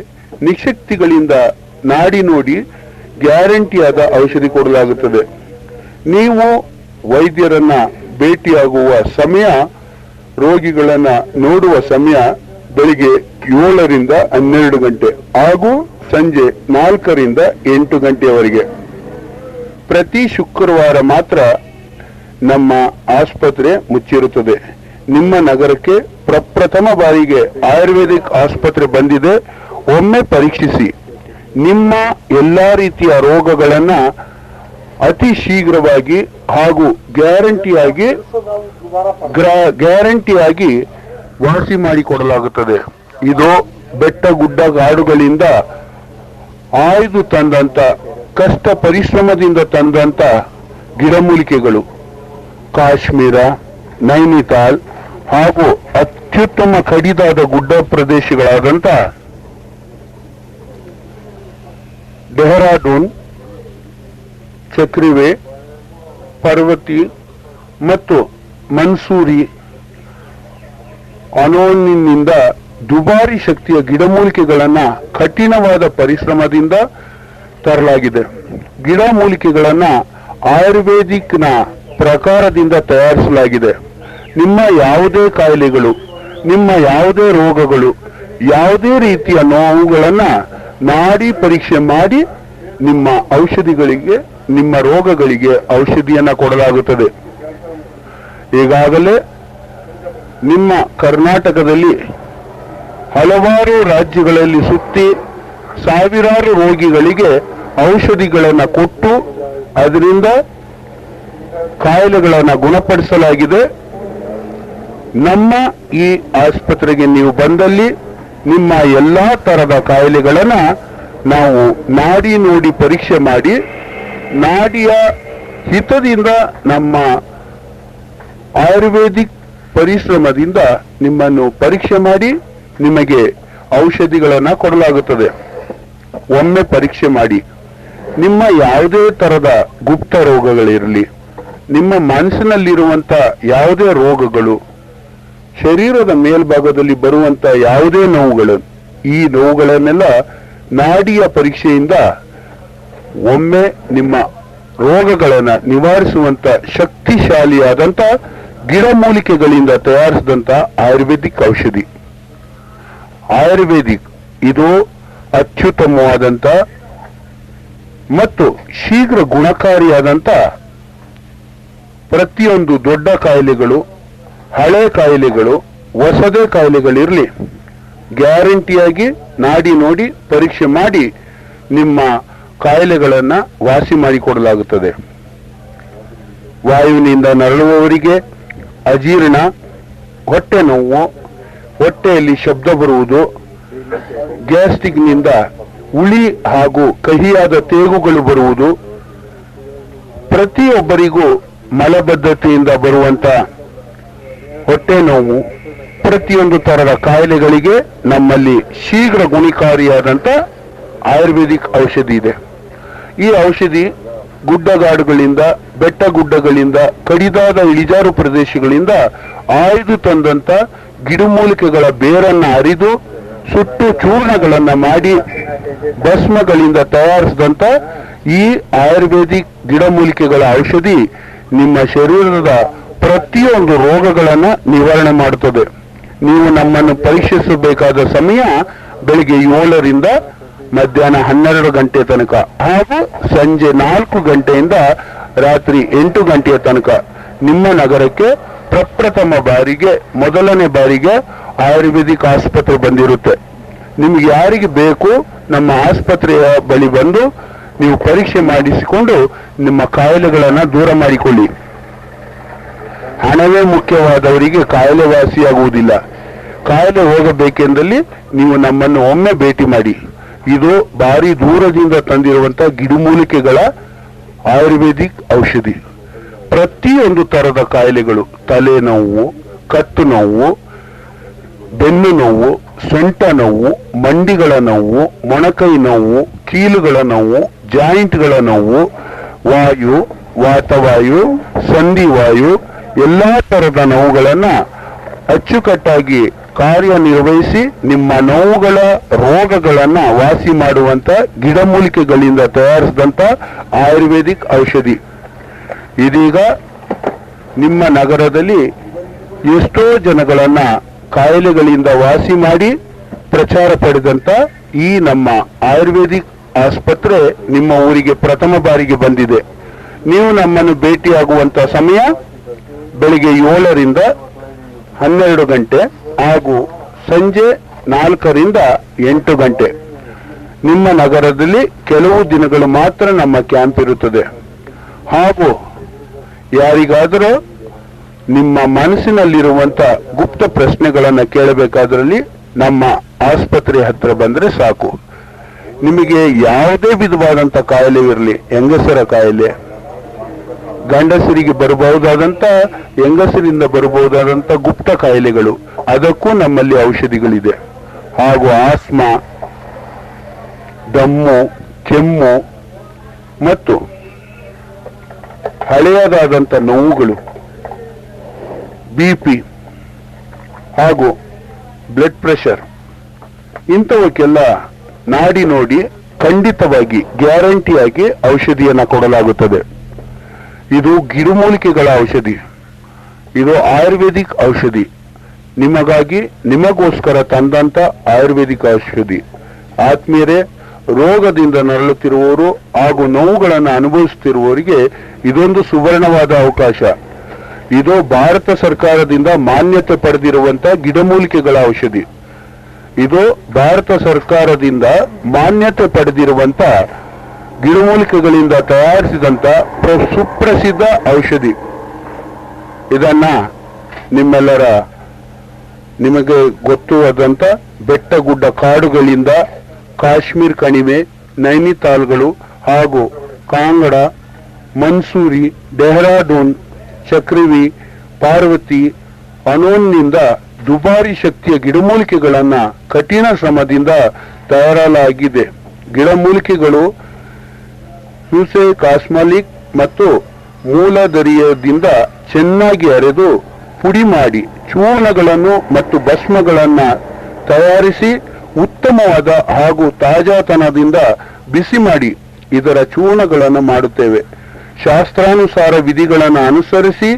ನಿಶಕ್ತಿಗಳಿಂದ ನಾಡಿ ನೋಡಿ ಗ್ಯಾರಂಟಿಯಾದ ಔಷಧಿ ಕೊಡಲಾಗುತ್ತದೆ. ನೀವು ವೈದ್ಯರನ್ನ ಭೇಟಿಯಾಗುವ ಸಮಯ, ರೋಗಿಗಳನ್ನ ನೋಡುವ ಸಮಯ ಬೆಳಿಗ್ಗೆ 7ರಿಂದ 12 ಗಂಟೆ ಹಾಗೂ ಸಂಜೆ 4ರಿಂದ 8 ಗಂಟೆಯವರೆಗೆ. ಪ್ರತಿ ಶುಕ್ರವಾರ ಮಾತ್ರ ನಮ್ಮ ಆಸ್ಪತ್ರೆ ಮುಚ್ಚಿರುತ್ತದೆ. ನಿಮ್ಮ ನಗರಕ್ಕೆ ಪ್ರಪ್ರಥಮ ಬಾರಿಗೆ ಆಯುರ್ವೇದಿಕ್ ಆಸ್ಪತ್ರೆ ಬಂದಿದೆ. ಒಮ್ಮೆ ಪರೀಕ್ಷಿಸಿ. ನಿಮ್ಮ ಎಲ್ಲಾ ರೀತಿಯ ರೋಗಗಳನ್ನ ಅತಿ ಶೀಘ್ರವಾಗಿ ಹಾಗೂ ಗ್ಯಾರಂಟಿಯಾಗಿ ವಾಸಿ ಮಾಡಿಕೊಡಲಾಗುತ್ತದೆ. ಇದು ಬೆಟ್ಟ ಗುಡ್ಡ ಗಾಡುಗಳಿಂದ ಆಯ್ದು ತಂದಂತ, ಕಷ್ಟ ಪರಿಶ್ರಮದಿಂದ ತಂದಂತ ಗಿಡಮೂಲಿಕೆಗಳು, ಕಾಶ್ಮೀರ, ನೈನಿತಾಲ್ ಹಾಗೂ ಅತ್ಯುತ್ತಮ ಕಡಿದಾದ ಗುಡ್ಡ ಪ್ರದೇಶಗಳಾದಂಥ ಡೆಹ್ರಾಡೂನ್, ಚಕ್ರಿವೆ, ಪರ್ವತಿ ಮತ್ತು ಮನ್ಸೂರಿ ಅನೋನಿನಿಂದ ದುಬಾರಿ ಶಕ್ತಿಯ ಗಿಡಮೂಲಿಕೆಗಳನ್ನ ಕಠಿಣವಾದ ಪರಿಶ್ರಮದಿಂದ ತರಲಾಗಿದೆ. ಗಿಡಮೂಲಿಕೆಗಳನ್ನ ಆಯುರ್ವೇದಿಕ್ನ ಪ್ರಕಾರದಿಂದ ತಯಾರಿಸಲಾಗಿದೆ. ನಿಮ್ಮ ಯಾವುದೇ ಕಾಯಿಲೆಗಳು, ನಿಮ್ಮ ಯಾವುದೇ ರೋಗಗಳು, ಯಾವುದೇ ರೀತಿಯ ನೋವುಗಳನ್ನ ನಾಡಿ ಪರೀಕ್ಷೆ ಮಾಡಿ ನಿಮ್ಮ ಔಷಧಿಗಳಿಗೆ, ನಿಮ್ಮ ರೋಗಗಳಿಗೆ ಔಷಧಿಯನ್ನ ಕೊಡಲಾಗುತ್ತದೆ. ಈಗಾಗಲೇ ನಿಮ್ಮ ಕರ್ನಾಟಕದಲ್ಲಿ ಹಲವಾರು ರಾಜ್ಯಗಳಲ್ಲಿ ಸುತ್ತಿ ಸಾವಿರಾರು ರೋಗಿಗಳಿಗೆ ಔಷಧಿಗಳನ್ನು ಕೊಟ್ಟು ಅದರಿಂದ ಕಾಯಿಲೆಗಳನ್ನು ಗುಣಪಡಿಸಲಾಗಿದೆ. ನಮ್ಮ ಈ ಆಸ್ಪತ್ರೆಗೆ ನೀವು ಬಂದಲ್ಲಿ ನಿಮ್ಮ ಎಲ್ಲಾ ತರದ ಕಾಯಿಲೆಗಳನ್ನ ನಾವು ನಾಡಿ ನೋಡಿ ಪರೀಕ್ಷೆ ಮಾಡಿ, ನಾಡಿಯ ಹಿತದಿಂದ ನಮ್ಮ ಆಯುರ್ವೇದಿಕ್ ಪರಿಶ್ರಮದಿಂದ ನಿಮ್ಮನ್ನು ಪರೀಕ್ಷೆ ಮಾಡಿ ನಿಮಗೆ ಔಷಧಿಗಳನ್ನು ಕೊಡಲಾಗುತ್ತದೆ. ಒಮ್ಮೆ ಪರೀಕ್ಷೆ ಮಾಡಿ. ನಿಮ್ಮ ಯಾವುದೇ ತರದ ಗುಪ್ತ ರೋಗಗಳಿರಲಿ, ನಿಮ್ಮ ಮನಸ್ಸಿನಲ್ಲಿರುವಂತ ಯಾವುದೇ ರೋಗಗಳು, ಶರೀರದ ಮೇಲ್ಭಾಗದಲ್ಲಿ ಬರುವಂತ ಯಾವುದೇ ನೋವುಗಳು, ಈ ನೋವುಗಳನ್ನೆಲ್ಲ ನಾಡಿಯ ಪರೀಕ್ಷೆಯಿಂದ ಒಮ್ಮೆ ನಿಮ್ಮ ರೋಗಗಳನ್ನು ನಿವಾರಿಸುವಂತ ಶಕ್ತಿಶಾಲಿಯಾದಂತ ಗಿಡಮೂಲಿಕೆಗಳಿಂದ ತಯಾರಿಸಿದಂತ ಆಯುರ್ವೇದಿಕ್ ಔಷಧಿ. ಆಯುರ್ವೇದಿಕ್ ಇದು ಅತ್ಯುತ್ತಮವಾದಂತ ಮತ್ತು ಶೀಘ್ರ ಗುಣಕಾರಿಯಾದಂತ ಪ್ರತಿಯೊಂದು ದೊಡ್ಡ ಕಾಯಿಲೆಗಳು, ಹಳೆ ಕಾಯಿಲೆಗಳು, ಹೊಸದೇ ಕಾಯಿಲೆಗಳಿರಲಿ, ಗ್ಯಾರಂಟಿಯಾಗಿ ನಾಡಿ ನೋಡಿ ಪರೀಕ್ಷೆ ಮಾಡಿ ನಿಮ್ಮ ಕಾಯಿಲೆಗಳನ್ನು ವಾಸಿ ಮಾಡಿಕೊಡಲಾಗುತ್ತದೆ. ವಾಯುವಿನಿಂದ ನರಳುವವರಿಗೆ ಅಜೀರ್ಣ, ಹೊಟ್ಟೆ ನೋವು, ಹೊಟ್ಟೆಯಲ್ಲಿ ಶಬ್ದ ಬರುವುದು, ಗ್ಯಾಸ್ಟ್ರಿಕ್ನಿಂದ ಹುಳಿ ಹಾಗೂ ಕಹಿಯಾದ ತೇಗುಗಳು ಬರುವುದು, ಪ್ರತಿಯೊಬ್ಬರಿಗೂ ಮಲಬದ್ಧತೆಯಿಂದ ಬರುವಂತ ಹೊಟ್ಟೆ ನೋವು, ಪ್ರತಿಯೊಂದು ತರದ ಕಾಯಿಲೆಗಳಿಗೆ ನಮ್ಮಲ್ಲಿ ಶೀಘ್ರ ಗುಣಕಾರಿಯಾದಂತ ಆಯುರ್ವೇದಿಕ್ ಔಷಧಿ ಇದೆ. ಈ ಔಷಧಿ ಗುಡ್ಡಗಾಡುಗಳಿಂದ, ಬೆಟ್ಟ ಗುಡ್ಡಗಳಿಂದ, ಕಡಿದಾದ ಇಳಿಜಾರು ಪ್ರದೇಶಗಳಿಂದ ಆಯ್ದು ತಂದಂತ ಗಿಡಮೂಲಿಕೆಗಳ ಬೇರನ್ನ ಅರಿದು ಸುಟ್ಟು ಚೂರ್ಣಗಳನ್ನ ಮಾಡಿ ಭಸ್ಮಗಳಿಂದ ತಯಾರಿಸಿದಂತ ಈ ಆಯುರ್ವೇದಿಕ್ ಗಿಡಮೂಲಿಕೆಗಳ ಔಷಧಿ ನಿಮ್ಮ ಶರೀರದ ಪ್ರತಿಯೊಂದು ರೋಗಗಳನ್ನ ನಿವಾರಣೆ ಮಾಡುತ್ತದೆ. ನೀವು ನಮ್ಮನ್ನು ಪರೀಕ್ಷಿಸಬೇಕಾದ ಸಮಯ ಬೆಳಿಗ್ಗೆ 7ರಿಂದ ಮಧ್ಯಾಹ್ನ 12 ಗಂಟೆ ತನಕ ಹಾಗೂ ಸಂಜೆ 4 ಗಂಟೆಯಿಂದ ರಾತ್ರಿ 8 ಗಂಟೆಯ ತನಕ. ನಿಮ್ಮ ನಗರಕ್ಕೆ ಪ್ರಪ್ರಥಮ ಬಾರಿಗೆ, ಮೊದಲನೇ ಬಾರಿಗೆ ಆಯುರ್ವೇದಿಕ್ ಆಸ್ಪತ್ರೆ ಬಂದಿರುತ್ತೆ. ನಿಮ್ಗೆ ಯಾರಿಗೆ ಬೇಕು ನಮ್ಮ ಆಸ್ಪತ್ರೆಯ ಬಳಿ ಬಂದು ನೀವು ಪರೀಕ್ಷೆ ಮಾಡಿಸಿಕೊಂಡು ನಿಮ್ಮ ಕಾಯಿಲೆಗಳನ್ನು ದೂರ ಮಾಡಿಕೊಳ್ಳಿ. ಹಣವೇ ಮುಖ್ಯವಾದವರಿಗೆ ಕಾಯಿಲೆ ವಾಸಿಯಾಗುವುದಿಲ್ಲ. ಕಾಯಿಲೆ ಹೋಗಬೇಕೆಂದಲ್ಲಿ ನೀವು ನಮ್ಮನ್ನು ಒಮ್ಮೆ ಭೇಟಿ ಮಾಡಿ. ಇದು ಭಾರಿ ದೂರದಿಂದ ತಂದಿರುವಂತಹ ಗಿಡಮೂಲಿಕೆಗಳ ಆಯುರ್ವೇದಿಕ್ ಔಷಧಿ. ಪ್ರತಿಯೊಂದು ತರದ ಕಾಯಿಲೆಗಳು, ತಲೆನೋವು, ಕತ್ತು ನೋವು, ಬೆನ್ನು ನೋವು, ಸೊಂಟ ನೋವು, ಮಂಡಿಗಳ ನೋವು, ಮೊಣಕೈ ನೋವು, ಕೀಲುಗಳ ನೋವು, ಜಾಯಿಂಟ್ಗಳ ನೋವು, ವಾಯು, ವಾತವಾಯು, ಸಂಧಿವಾಯು, ಎಲ್ಲಾ ತರದ ನೋವುಗಳನ್ನ ಅಚ್ಚುಕಟ್ಟಾಗಿ ಕಾರ್ಯನಿರ್ವಹಿಸಿ ನಿಮ್ಮ ನೋವುಗಳ ರೋಗಗಳನ್ನ ವಾಸಿ ಮಾಡುವಂತ ಗಿಡಮೂಲಿಕೆಗಳಿಂದ ತಯಾರಿಸಿದಂತ ಆಯುರ್ವೇದಿಕ್ ಔಷಧಿ. ಇದೀಗ ನಿಮ್ಮ ನಗರದಲ್ಲಿ ಎಷ್ಟೋ ಜನಗಳನ್ನ ಕಾಯಿಲೆಗಳಿಂದ ವಾಸಿ ಮಾಡಿ ಪ್ರಚಾರ ಪಡೆದಂತ ಈ ನಮ್ಮ ಆಯುರ್ವೇದಿಕ್ ಆಸ್ಪತ್ರೆ ನಿಮ್ಮ ಊರಿಗೆ ಪ್ರಥಮ ಬಾರಿಗೆ ಬಂದಿದೆ. ನೀವು ನಮ್ಮನ್ನು ಭೇಟಿಯಾಗುವಂತ ಸಮಯ ಬೆಳಿಗ್ಗೆ 7ರಿಂದ 12 ಗಂಟೆ ಹಾಗೂ ಸಂಜೆ 4ರಿಂದ 8 ಗಂಟೆ. ನಿಮ್ಮ ನಗರದಲ್ಲಿ ಕೆಲವು ದಿನಗಳು ಮಾತ್ರ ನಮ್ಮ ಕ್ಯಾಂಪ್ ಇರುತ್ತದೆ. ಹಾಗೂ ಯಾರಿಗಾದರೂ ನಿಮ್ಮ ಮನಸ್ಸಿನಲ್ಲಿರುವಂತ ಗುಪ್ತ ಪ್ರಶ್ನೆಗಳನ್ನು ಕೇಳಬೇಕಾದ್ರಲ್ಲಿ ನಮ್ಮ ಆಸ್ಪತ್ರೆ ಹತ್ರ ಬಂದ್ರೆ ಸಾಕು. ನಿಮಗೆ ಯಾವುದೇ ವಿಧವಾದಂತ ಕಾಯಿಲೆ ಇರಲಿ, ಹೆಂಗಸರ ಕಾಯಿಲೆ, ಗಂಡಸರಿಗೆ ಬರಬಹುದಾದಂತ, ಹೆಂಗಸರಿಂದ ಬರಬಹುದಾದಂತ ಗುಪ್ತ ಕಾಯಿಲೆಗಳು, ಅದಕ್ಕೂ ನಮ್ಮಲ್ಲಿ ಔಷಧಿಗಳಿದೆ. ಹಾಗೂ ಆಸ್ಮಾ, ದಮ್ಮು, ಕೆಮ್ಮು ಮತ್ತು ಹಳೆಯದಾದಂತ ನೋವುಗಳು, BP ಹಾಗೂ ಬ್ಲಡ್ ಪ್ರೆಷರ್, ಇಂಥವಕ್ಕೆಲ್ಲ ನಾಡಿ ನೋಡಿ ಖಂಡಿತವಾಗಿ ಗ್ಯಾರಂಟಿಯಾಗಿ ಔಷಧಿಯನ್ನ ಕೊಡಲಾಗುತ್ತದೆ. ಇದು ಗಿಡಮೂಲಿಕೆಗಳ ಔಷಧಿ, ಇದು ಆಯುರ್ವೇದಿಕ್ ಔಷಧಿ. ನಿಮಗಾಗಿ, ನಿಮಗೋಸ್ಕರ ತಂದಂತ ಆಯುರ್ವೇದಿಕ್ ಔಷಧಿ. ಆತ್ಮೀಯರೇ, ರೋಗದಿಂದ ನರಳುತ್ತಿರುವವರು ಹಾಗೂ ನೋವುಗಳನ್ನು ಅನುಭವಿಸುತ್ತಿರುವವರಿಗೆ ಇದೊಂದು ಸುವರ್ಣವಾದ ಅವಕಾಶ. ಇದು ಭಾರತ ಸರ್ಕಾರದಿಂದ ಮಾನ್ಯತೆ ಪಡೆದಿರುವಂತ ಗಿಡಮೂಲಿಕೆಗಳ ಔಷಧಿ. ಇದು ಭಾರತ ಸರ್ಕಾರದಿಂದ ಮಾನ್ಯತೆ ಪಡೆದಿರುವಂತ ಗಿಡಮೂಲಿಕೆಗಳಿಂದ ತಯಾರಿಸಿದಂತ ಸುಪ್ರಸಿದ್ಧ ಔಷಧಿ. ಇದನ್ನ ನಿಮಗೆ ಗೊತ್ತುವಾದಂತ ಬೆಟ್ಟ ಗುಡ್ಡ ಕಾಡುಗಳಿಂದ, ಕಾಶ್ಮೀರ್ ಕಣಿವೆ, ನೈನಿತಾಲ್ಗಳು ಹಾಗೂ ಕಾಂಗಡ, ಮನ್ಸೂರಿ, ಡೆಹ್ರಾಡೂನ್, ಚಕ್ರವಿ, ಪಾರ್ವತಿ, ಅನೋನ್ನಿಂದ ದುಬಾರಿ ಶಕ್ತಿಯ ಗಿಡಮೂಲಿಕೆಗಳನ್ನ ಕಠಿಣ ಶ್ರಮದಿಂದ ತಯಾರಲಾಗಿದೆ. ಗಿಡಮೂಲಿಕೆಗಳು ಕಾಸ್ಮಾಲಿಕ್ ಮತ್ತು ಮೂಲದರಿಯದಿಂದ ಚೆನ್ನಾಗಿ ಅರೆದು ಪುಡಿ ಮಾಡಿ ಚೂರ್ಣಗಳನ್ನು ಮತ್ತು ಭಸ್ಮಗಳನ್ನ ತಯಾರಿಸಿ ಉತ್ತಮವಾದ ಹಾಗೂ ತಾಜಾತನದಿಂದ ಬಿಸಿ ಮಾಡಿ ಇದರ ಚೂರ್ಣಗಳನ್ನು ಮಾಡುತ್ತೇವೆ. ಶಾಸ್ತ್ರಾನುಸಾರ ವಿಧಿಗಳನ್ನು ಅನುಸರಿಸಿ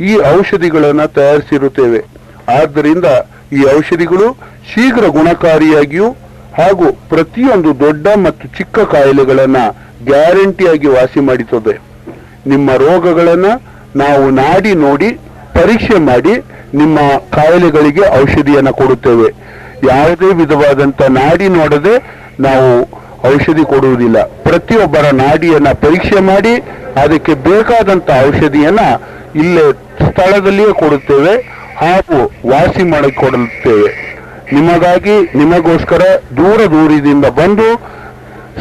ಈ ಔಷಧಿಗಳನ್ನು ತಯಾರಿಸಿರುತ್ತೇವೆ. ಆದ್ದರಿಂದ ಈ ಔಷಧಿಗಳು ಶೀಘ್ರ ಗುಣಕಾರಿಯಾಗಿಯೂ ಹಾಗೂ ಪ್ರತಿಯೊಂದು ದೊಡ್ಡ ಮತ್ತು ಚಿಕ್ಕ ಕಾಯಿಲೆಗಳನ್ನ ಗ್ಯಾರಂಟಿಯಾಗಿ ವಾಸಿ ಮಾಡುತ್ತದೆ. ನಿಮ್ಮ ರೋಗಗಳನ್ನ ನಾವು ನಾಡಿ ನೋಡಿ ಪರೀಕ್ಷೆ ಮಾಡಿ ನಿಮ್ಮ ಕಾಯಿಲೆಗಳಿಗೆ ಔಷಧಿಯನ್ನು ಕೊಡುತ್ತೇವೆ. ಯಾವುದೇ ವಿಧವಾದಂತ ನಾಡಿ ನೋಡದೆ ನಾವು ಔಷಧಿ ಕೊಡುವುದಿಲ್ಲ. ಪ್ರತಿಯೊಬ್ಬರ ನಾಡಿಯನ್ನ ಪರೀಕ್ಷೆ ಮಾಡಿ ಅದಕ್ಕೆ ಬೇಕಾದಂತ ಔಷಧಿಯನ್ನ ಇಲ್ಲೇ ಸ್ಥಳದಲ್ಲಿಯೇ ಕೊಡುತ್ತೇವೆ ಹಾಗೂ ವಾಸಿ ಮಾಡಿಕೊಡುತ್ತೇವೆ. ನಿಮಗಾಗಿ, ನಿಮಗೋಸ್ಕರ ದೂರದಿಂದ ಬಂದು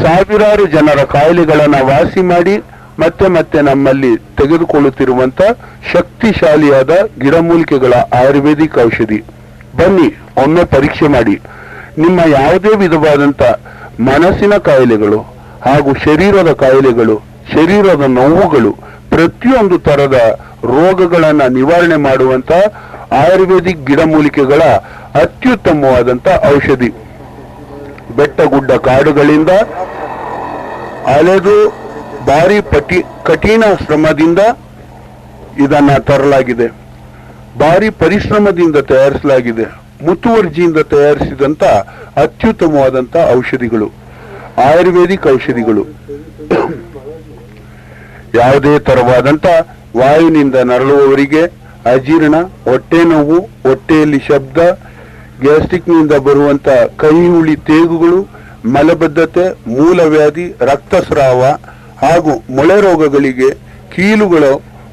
ಸಾವಿರಾರು ಜನರ ಕಾಯಿಲೆಗಳನ್ನ ವಾಸಿ ಮಾಡಿ ಮತ್ತೆ ಮತ್ತೆ ನಮ್ಮಲ್ಲಿ ತೆಗೆದುಕೊಳ್ಳುತ್ತಿರುವಂತ ಶಕ್ತಿಶಾಲಿಯಾದ ಗಿಡಮೂಲಿಕೆಗಳ ಆಯುರ್ವೇದಿಕ್ ಔಷಧಿ. ಬನ್ನಿ, ಒಮ್ಮೆ ಪರೀಕ್ಷೆ ಮಾಡಿ. ನಿಮ್ಮ ಯಾವುದೇ ವಿಧವಾದಂತ ಮನಸ್ಸಿನ ಕಾಯಿಲೆಗಳು ಹಾಗೂ ಶರೀರದ ಕಾಯಿಲೆಗಳು, ಶರೀರದ ನೋವುಗಳು, ಪ್ರತಿಯೊಂದು ತರದ ರೋಗಗಳನ್ನ ನಿವಾರಣೆ ಮಾಡುವಂತ ಆಯುರ್ವೇದಿಕ್ ಗಿಡಮೂಲಿಕೆಗಳ ಅತ್ಯುತ್ತಮವಾದಂತ ಔಷಧಿ. ಬೆಟ್ಟ ಗುಡ್ಡ ಕಾಡುಗಳಿಂದ ಅಲೆದು ಭಾರಿ ಕಠಿಣ ಶ್ರಮದಿಂದ ಇದನ್ನ ತರಲಾಗಿದೆ. ಭಾರಿ ಪರಿಶ್ರಮದಿಂದ ತಯಾರಿಸಲಾಗಿದೆ. ಮುತುವರ್ಜಿಯಿಂದ ತಯಾರಿಸಿದಂತ ಅತ್ಯುತ್ತಮವಾದಂತ ಔಷಧಿಗಳು, ಆಯುರ್ವೇದಿಕ್ ಔಷಧಿಗಳು. ಯಾವುದೇ ತರವಾದಂತ ವಾಯುವಿನಿಂದ ನರಳುವವರಿಗೆ, ಅಜೀರ್ಣ, ಹೊಟ್ಟೆ ನೋವು, ಹೊಟ್ಟೆಯಲ್ಲಿ ಶಬ್ದ, ಗ್ಯಾಸ್ಟ್ರಿಕ್ನಿಂದ ಬರುವಂತ ಕಹಿ ಹುಳಿ ತೇಗುಗಳು, ಮಲಬದ್ಧತೆ, ಮೂಲವ್ಯಾಧಿ, ರಕ್ತಸ್ರಾವ ಹಾಗೂ ಮೊಳೆ ರೋಗಗಳಿಗೆ, ಕೀಲುಗಳು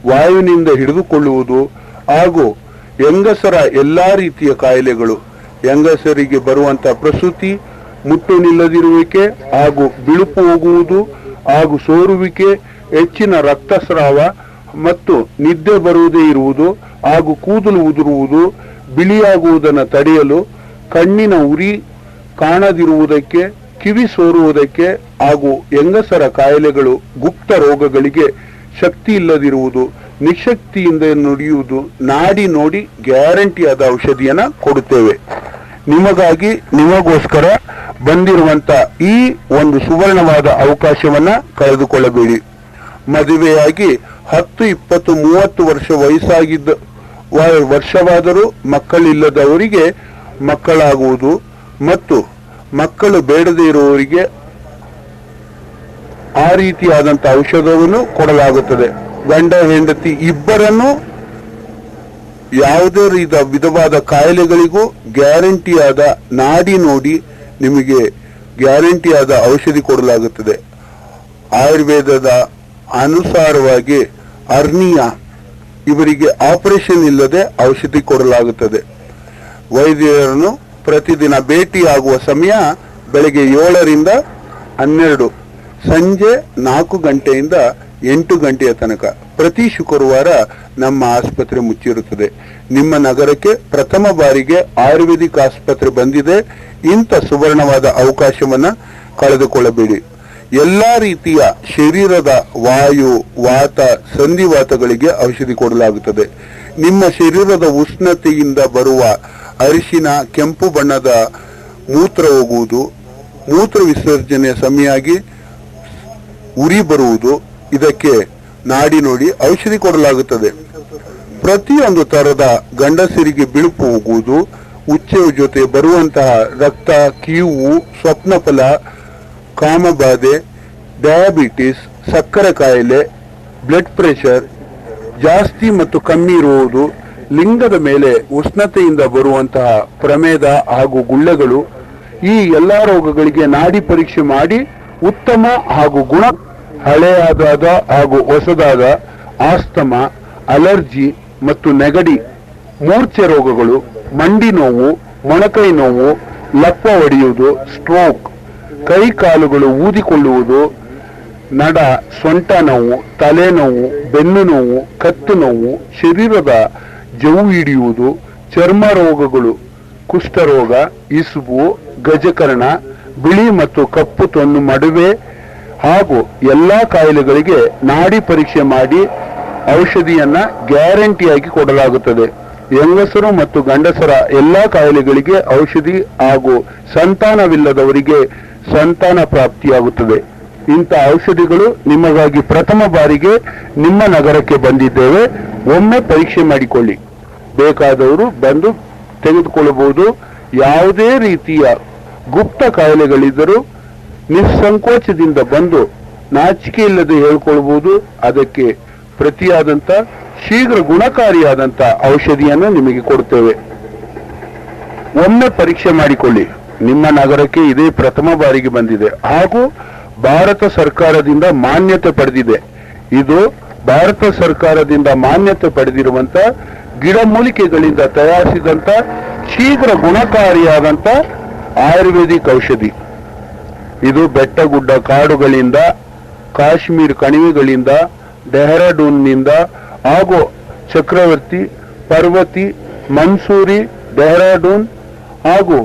ವಾಯುವಿನಿಂದ ಹಿಡಿದುಕೊಳ್ಳುವುದು ಹಾಗೂ ಹೆಂಗಸರ ಎಲ್ಲಾ ರೀತಿಯ ಕಾಯಿಲೆಗಳು, ಹೆಂಗಸರಿಗೆ ಬರುವಂತ ಪ್ರಸೂತಿ, ಮುಟ್ಟು ನಿಲ್ಲದಿರುವಿಕೆ ಹಾಗೂ ಬಿಳುಪು ಹೋಗುವುದು ಹಾಗೂ ಸೋರುವಿಕೆ, ಹೆಚ್ಚಿನ ರಕ್ತಸ್ರಾವ ಮತ್ತು ನಿದ್ದೆ ಬರುವುದೇ ಇರುವುದು ಹಾಗೂ ಕೂದಲು ಉದುರುವುದು, ಬಿಳಿಯಾಗುವುದನ್ನು ತಡೆಯಲು, ಕಣ್ಣಿನ ಉರಿ ಕಾಣದಿರುವುದಕ್ಕೆ, ಕಿವಿ ಸೋರುವುದಕ್ಕೆ ಹಾಗೂ ಹೆಂಗಸರ ಕಾಯಿಲೆಗಳು, ಗುಪ್ತ ರೋಗಗಳಿಗೆ ಶಕ್ತಿ ಇಲ್ಲದಿರುವುದು, ನಿಶಕ್ತಿಯಿಂದ ನುಡಿಯುವುದು, ನಾಡಿ ನೋಡಿ ಗ್ಯಾರಂಟಿಯಾದ ಔಷಧಿಯನ್ನ ಕೊಡುತ್ತೇವೆ. ನಿಮಗೋಸ್ಕರ ಬಂದಿರುವಂತ ಈ ಒಂದು ಸುವರ್ಣವಾದ ಅವಕಾಶವನ್ನ ಕಳೆದುಕೊಳ್ಳಬೇಡಿ. ಮದುವೆಯಾಗಿ 10, 20, 30 ವರ್ಷವಾದರೂ ಮಕ್ಕಳಿಲ್ಲದವರಿಗೆ ಮಕ್ಕಳಾಗುವುದು ಮತ್ತು ಮಕ್ಕಳು ಬೇಡದೇ ಇರುವವರಿಗೆ ಆ ರೀತಿಯಾದಂತಹ ಔಷಧವನ್ನು ಕೊಡಲಾಗುತ್ತದೆ. ಗಂಡ ಹೆಂಡತಿ ಇಬ್ಬರನ್ನು ಯಾವುದೇ ವಿಧವಾದ ಕಾಯಿಲೆಗಳಿಗೂ ಗ್ಯಾರಂಟಿಯಾದ ನಾಡಿ ನೋಡಿ ನಿಮಗೆ ಗ್ಯಾರಂಟಿಯಾದ ಔಷಧಿ ಕೊಡಲಾಗುತ್ತದೆ. ಆಯುರ್ವೇದದ ಅನುಸಾರವಾಗಿ ಅರ್ನಿಯಾ ಇವರಿಗೆ ಆಪರೇಷನ್ ಇಲ್ಲದೆ ಔಷಧಿ ಕೊಡಲಾಗುತ್ತದೆ. ವೈದ್ಯರನ್ನು ಪ್ರತಿದಿನ ಭೇಟಿಯಾಗುವ ಸಮಯ ಬೆಳಗ್ಗೆ 7ರಿಂದ 12, ಸಂಜೆ 4 ಗಂಟೆಯಿಂದ 8 ಗಂಟೆಯ ತನಕ. ಪ್ರತಿ ಶುಕ್ರವಾರ ನಮ್ಮ ಆಸ್ಪತ್ರೆ ಮುಚ್ಚಿರುತ್ತದೆ. ನಿಮ್ಮ ನಗರಕ್ಕೆ ಪ್ರಥಮ ಬಾರಿಗೆ ಆಯುರ್ವೇದಿಕ್ ಆಸ್ಪತ್ರೆ ಬಂದಿದೆ. ಇಂಥ ಸುವರ್ಣವಾದ ಅವಕಾಶವನ್ನ ಕಳೆದುಕೊಳ್ಳಬೇಡಿ. ಎಲ್ಲಾ ರೀತಿಯ ಶರೀರದ ವಾಯು, ವಾತ, ಸಂಧಿವಾತಗಳಿಗೆ ಔಷಧಿ ಕೊಡಲಾಗುತ್ತದೆ. ನಿಮ್ಮ ಶರೀರದ ಉಷ್ಣತೆಯಿಂದ ಬರುವ ಅರಿಶಿನ, ಕೆಂಪು ಬಣ್ಣದ ಮೂತ್ರ ಹೋಗುವುದು, ಮೂತ್ರ ವಿಸರ್ಜನೆಯ ಸಮಯಾಗಿ ಉರಿ ಬರುವುದು, ಇದಕ್ಕೆ ನಾಡಿ ನೋಡಿ ಔಷಧಿ ಕೊಡಲಾಗುತ್ತದೆ. ಪ್ರತಿಯೊಂದು ತರದ ಗಂಡಸರಿಗೆ ಬಿಳುಪು ಹೋಗುವುದು, ಉಚ್ಚೆಯ ಜೊತೆ ಬರುವಂತಹ ರಕ್ತ, ಕೀವು, ಸ್ವಪ್ನಫಲ, ಕಾಮಬಾಧೆ, ಡಯಾಬಿಟಿಸ್, ಸಕ್ಕರೆ ಕಾಯಿಲೆ, ಬ್ಲಡ್ ಪ್ರೆಷರ್ ಜಾಸ್ತಿ ಮತ್ತು ಕಮ್ಮಿ ಇರುವುದು, ಲಿಂಗದ ಮೇಲೆ ಉಷ್ಣತೆಯಿಂದ ಬರುವಂತಹ ಪ್ರಮೇದ ಹಾಗೂ ಗುಳ್ಳೆಗಳು, ಈ ಎಲ್ಲಾ ರೋಗಗಳಿಗೆ ನಾಡಿ ಪರೀಕ್ಷೆ ಮಾಡಿ ಉತ್ತಮ ಹಾಗೂ ಗುಣ ಹಳೆಯಾದ ಹಾಗೂ ಹೊಸದಾದ ಆಸ್ತಮ, ಅಲರ್ಜಿ ಮತ್ತು ನೆಗಡಿ, ಮೂರ್ಛೆ ರೋಗಗಳು, ಮಂಡಿ ನೋವು, ಮೊಣಕೈ ನೋವು, ಲಪ್ಪ ಒಡೆಯುವುದು, ಸ್ಟ್ರೋಕ್, ಕೈ ಕಾಲುಗಳು ಊದಿಕೊಳ್ಳುವುದು, ನಡ, ಸೊಂಟ ನೋವು, ತಲೆನೋವು, ಬೆನ್ನು ನೋವು, ಕತ್ತು ನೋವು, ಶರೀರದ ಜವು ಹಿಡಿಯುವುದು, ಚರ್ಮ ರೋಗಗಳು, ಕುಷ್ಠರೋಗ, ಇಸುಬು, ಗಜಕರ್ಣ, ಬಿಳಿ ಮತ್ತು ಕಪ್ಪು ತೊನ್ನು ಮಡುವೆ ಹಾಗೂ ಎಲ್ಲಾ ಕಾಯಿಲೆಗಳಿಗೆ ನಾಡಿ ಪರೀಕ್ಷೆ ಮಾಡಿ ಔಷಧಿಯನ್ನ ಗ್ಯಾರಂಟಿಯಾಗಿ ಕೊಡಲಾಗುತ್ತದೆ. ಹೆಂಗಸರು ಮತ್ತು ಗಂಡಸರ ಎಲ್ಲಾ ಕಾಯಿಲೆಗಳಿಗೆ ಔಷಧಿ ಹಾಗೂ ಸಂತಾನವಿಲ್ಲದವರಿಗೆ ಸಂತಾನ ಪ್ರಾಪ್ತಿಯಾಗುತ್ತದೆ. ಇಂಥ ಔಷಧಿಗಳು ನಿಮಗಾಗಿ ಪ್ರಥಮ ಬಾರಿಗೆ ನಿಮ್ಮ ನಗರಕ್ಕೆ ಬಂದಿದ್ದೇವೆ. ಒಮ್ಮೆ ಪರೀಕ್ಷೆ ಮಾಡಿಕೊಳ್ಳಿ. ಬೇಕಾದವರು ಬಂದು ತೆಗೆದುಕೊಳ್ಳಬಹುದು. ಯಾವುದೇ ರೀತಿಯ ಗುಪ್ತ ಕಾಯಿಲೆಗಳಿದ್ದರೂ ನಿಸ್ಸಂಕೋಚದಿಂದ ಬಂದು ನಾಚಿಕೆ ಇಲ್ಲದೆ ಹೇಳ್ಕೊಳ್ಬಹುದು. ಅದಕ್ಕೆ ಪ್ರತಿಯಾದಂತ ಶೀಘ್ರ ಗುಣಕಾರಿಯಾದಂತ ಔಷಧಿಯನ್ನು ನಿಮಗೆ ಕೊಡುತ್ತೇವೆ. ಒಮ್ಮೆ ಪರೀಕ್ಷೆ ಮಾಡಿಕೊಳ್ಳಿ. ನಿಮ್ಮ ನಗರಕ್ಕೆ ಇದೇ ಪ್ರಥಮ ಬಾರಿಗೆ ಬಂದಿದೆ ಹಾಗೂ ಭಾರತ ಸರ್ಕಾರದಿಂದ ಮಾನ್ಯತೆ ಪಡೆದಿದೆ. ಇದು ಭಾರತ ಸರ್ಕಾರದಿಂದ ಮಾನ್ಯತೆ ಪಡೆದಿರುವಂತ ಗಿಡಮೂಲಿಕೆಗಳಿಂದ ತಯಾರಿಸಿದಂತ ಶೀಘ್ರ ಗುಣಕಾರಿಯಾದಂತ ಆಯುರ್ವೇದಿಕ್ ಔಷಧಿ. ಇದು ಬೆಟ್ಟಗುಡ್ಡ ಕಾಡುಗಳಿಂದ, ಕಾಶ್ಮೀರ್ ಕಣಿವೆಗಳಿಂದ, ಡೆಹ್ರಾಡೂನ್ನಿಂದ ಹಾಗೂ ಚಕ್ರವರ್ತಿ, ಪರ್ವತಿ, ಮನ್ಸೂರಿ, ಡೆಹ್ರಾಡೂನ್ ಹಾಗೂ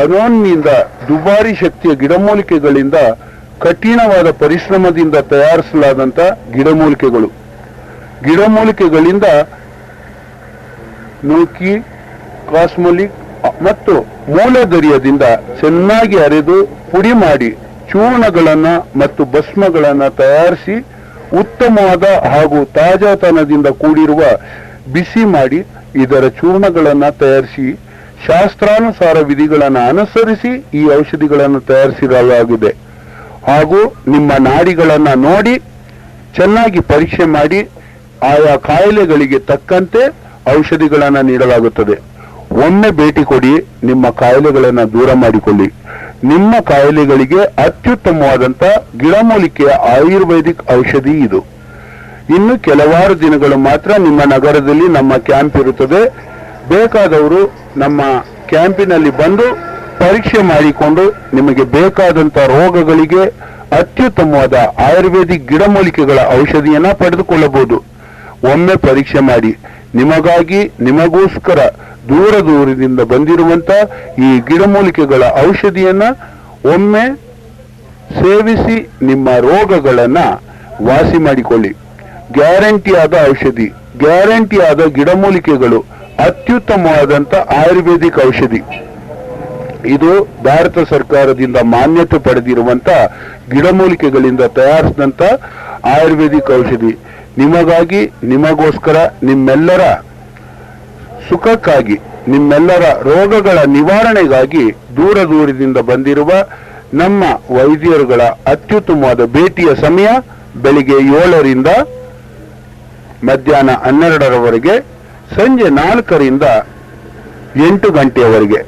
ಅನೋನ್ನಿಂದ ದುಬಾರಿ ಶಕ್ತಿಯ ಗಿಡಮೂಲಿಕೆಗಳಿಂದ ಕಠಿಣವಾದ ಪರಿಶ್ರಮದಿಂದ ತಯಾರಿಸಲಾದಂತ ಗಿಡಮೂಲಿಕೆಗಳು. ಗಿಡಮೂಲಿಕೆಗಳಿಂದ ನೂಕಿ, ಕಾಸ್ಮೊಲಿಕ್ ಮತ್ತು ಮೂಲದರಿಯದಿಂದ ಚೆನ್ನಾಗಿ ಅರೆದು ಪುಡಿ ಮಾಡಿ ಚೂರ್ಣಗಳನ್ನ ಮತ್ತು ಭಸ್ಮಗಳನ್ನ ತಯಾರಿಸಿ ಉತ್ತಮವಾದ ಹಾಗೂ ತಾಜಾತನದಿಂದ ಕೂಡಿರುವ ಬಿಸಿ ಮಾಡಿ ಇದರ ಚೂರ್ಣಗಳನ್ನ ತಯಾರಿಸಿ ಶಾಸ್ತ್ರಾನುಸಾರ ವಿಧಿಗಳನ್ನು ಅನುಸರಿಸಿ ಈ ಔಷಧಿಗಳನ್ನು ತಯಾರಿಸಿರಲಾಗಿದೆ. ಹಾಗೂ ನಿಮ್ಮ ನಾಡಿಗಳನ್ನ ನೋಡಿ ಚೆನ್ನಾಗಿ ಪರೀಕ್ಷೆ ಮಾಡಿ ಆಯಾ ಕಾಯಿಲೆಗಳಿಗೆ ತಕ್ಕಂತೆ ಔಷಧಿಗಳನ್ನು ನೀಡಲಾಗುತ್ತದೆ. ಒಮ್ಮೆ ಭೇಟಿ ಕೊಡಿ. ನಿಮ್ಮ ಕಾಯಿಲೆಗಳನ್ನು ದೂರ ಮಾಡಿಕೊಳ್ಳಿ. ನಿಮ್ಮ ಕಾಯಿಲೆಗಳಿಗೆ ಅತ್ಯುತ್ತಮವಾದಂತ ಗಿಡಮೂಲಿಕೆಯ ಆಯುರ್ವೇದಿಕ್ ಔಷಧಿ ಇದು. ಇನ್ನು ಕೆಲವಾರು ದಿನಗಳು ಮಾತ್ರ ನಿಮ್ಮ ನಗರದಲ್ಲಿ ನಮ್ಮ ಕ್ಯಾಂಪ್ ಇರುತ್ತದೆ. ಬೇಕಾದವರು ನಮ್ಮ ಕ್ಯಾಂಪಿನಲ್ಲಿ ಬಂದು ಪರೀಕ್ಷೆ ಮಾಡಿಕೊಂಡು ನಿಮಗೆ ಬೇಕಾದಂತ ರೋಗಗಳಿಗೆ ಅತ್ಯುತ್ತಮವಾದ ಆಯುರ್ವೇದಿಕ್ ಗಿಡಮೂಲಿಕೆಗಳ ಔಷಧಿಯನ್ನ ಪಡೆದುಕೊಳ್ಳಬಹುದು. ಒಮ್ಮೆ ಪರೀಕ್ಷೆ ಮಾಡಿ. ನಿಮಗಾಗಿ, ನಿಮಗೋಸ್ಕರ ದೂರದಿಂದ ಬಂದಿರುವಂತ ಈ ಗಿಡಮೂಲಿಕೆಗಳ ಔಷಧಿಯನ್ನ ಒಮ್ಮೆ ಸೇವಿಸಿ ನಿಮ್ಮ ರೋಗಗಳನ್ನ ವಾಸಿ ಮಾಡಿಕೊಳ್ಳಿ. ಗ್ಯಾರಂಟಿಯಾದ ಔಷಧಿ, ಗ್ಯಾರಂಟಿಯಾದ ಗಿಡಮೂಲಿಕೆಗಳು, ಅತ್ಯುತ್ತಮವಾದಂತ ಆಯುರ್ವೇದಿಕ್ ಔಷಧಿ. ಇದು ಭಾರತ ಸರ್ಕಾರದಿಂದ ಮಾನ್ಯತೆ ಪಡೆದಿರುವಂತ ಗಿಡಮೂಲಿಕೆಗಳಿಂದ ತಯಾರಿಸಿದಂತ ಆಯುರ್ವೇದಿಕ್ ಔಷಧಿ. ನಿಮಗಾಗಿ, ನಿಮಗೋಸ್ಕರ, ನಿಮ್ಮೆಲ್ಲರ ಸುಖಕ್ಕಾಗಿ, ನಿಮ್ಮೆಲ್ಲರ ರೋಗಗಳ ನಿವಾರಣೆಗಾಗಿ ದೂರ ದೂರದಿಂದ ಬಂದಿರುವ ನಮ್ಮ ವೈದ್ಯರುಗಳ ಅತ್ಯುತ್ತಮವಾದ ಭೇಟಿಯ ಸಮಯ ಬೆಳಿಗ್ಗೆ 7ರಿಂದ ಮಧ್ಯಾಹ್ನ 12ರವರೆಗೆ, ಸಂಜೆ 4ರಿಂದ 8 ಗಂಟೆಯವರೆಗೆ.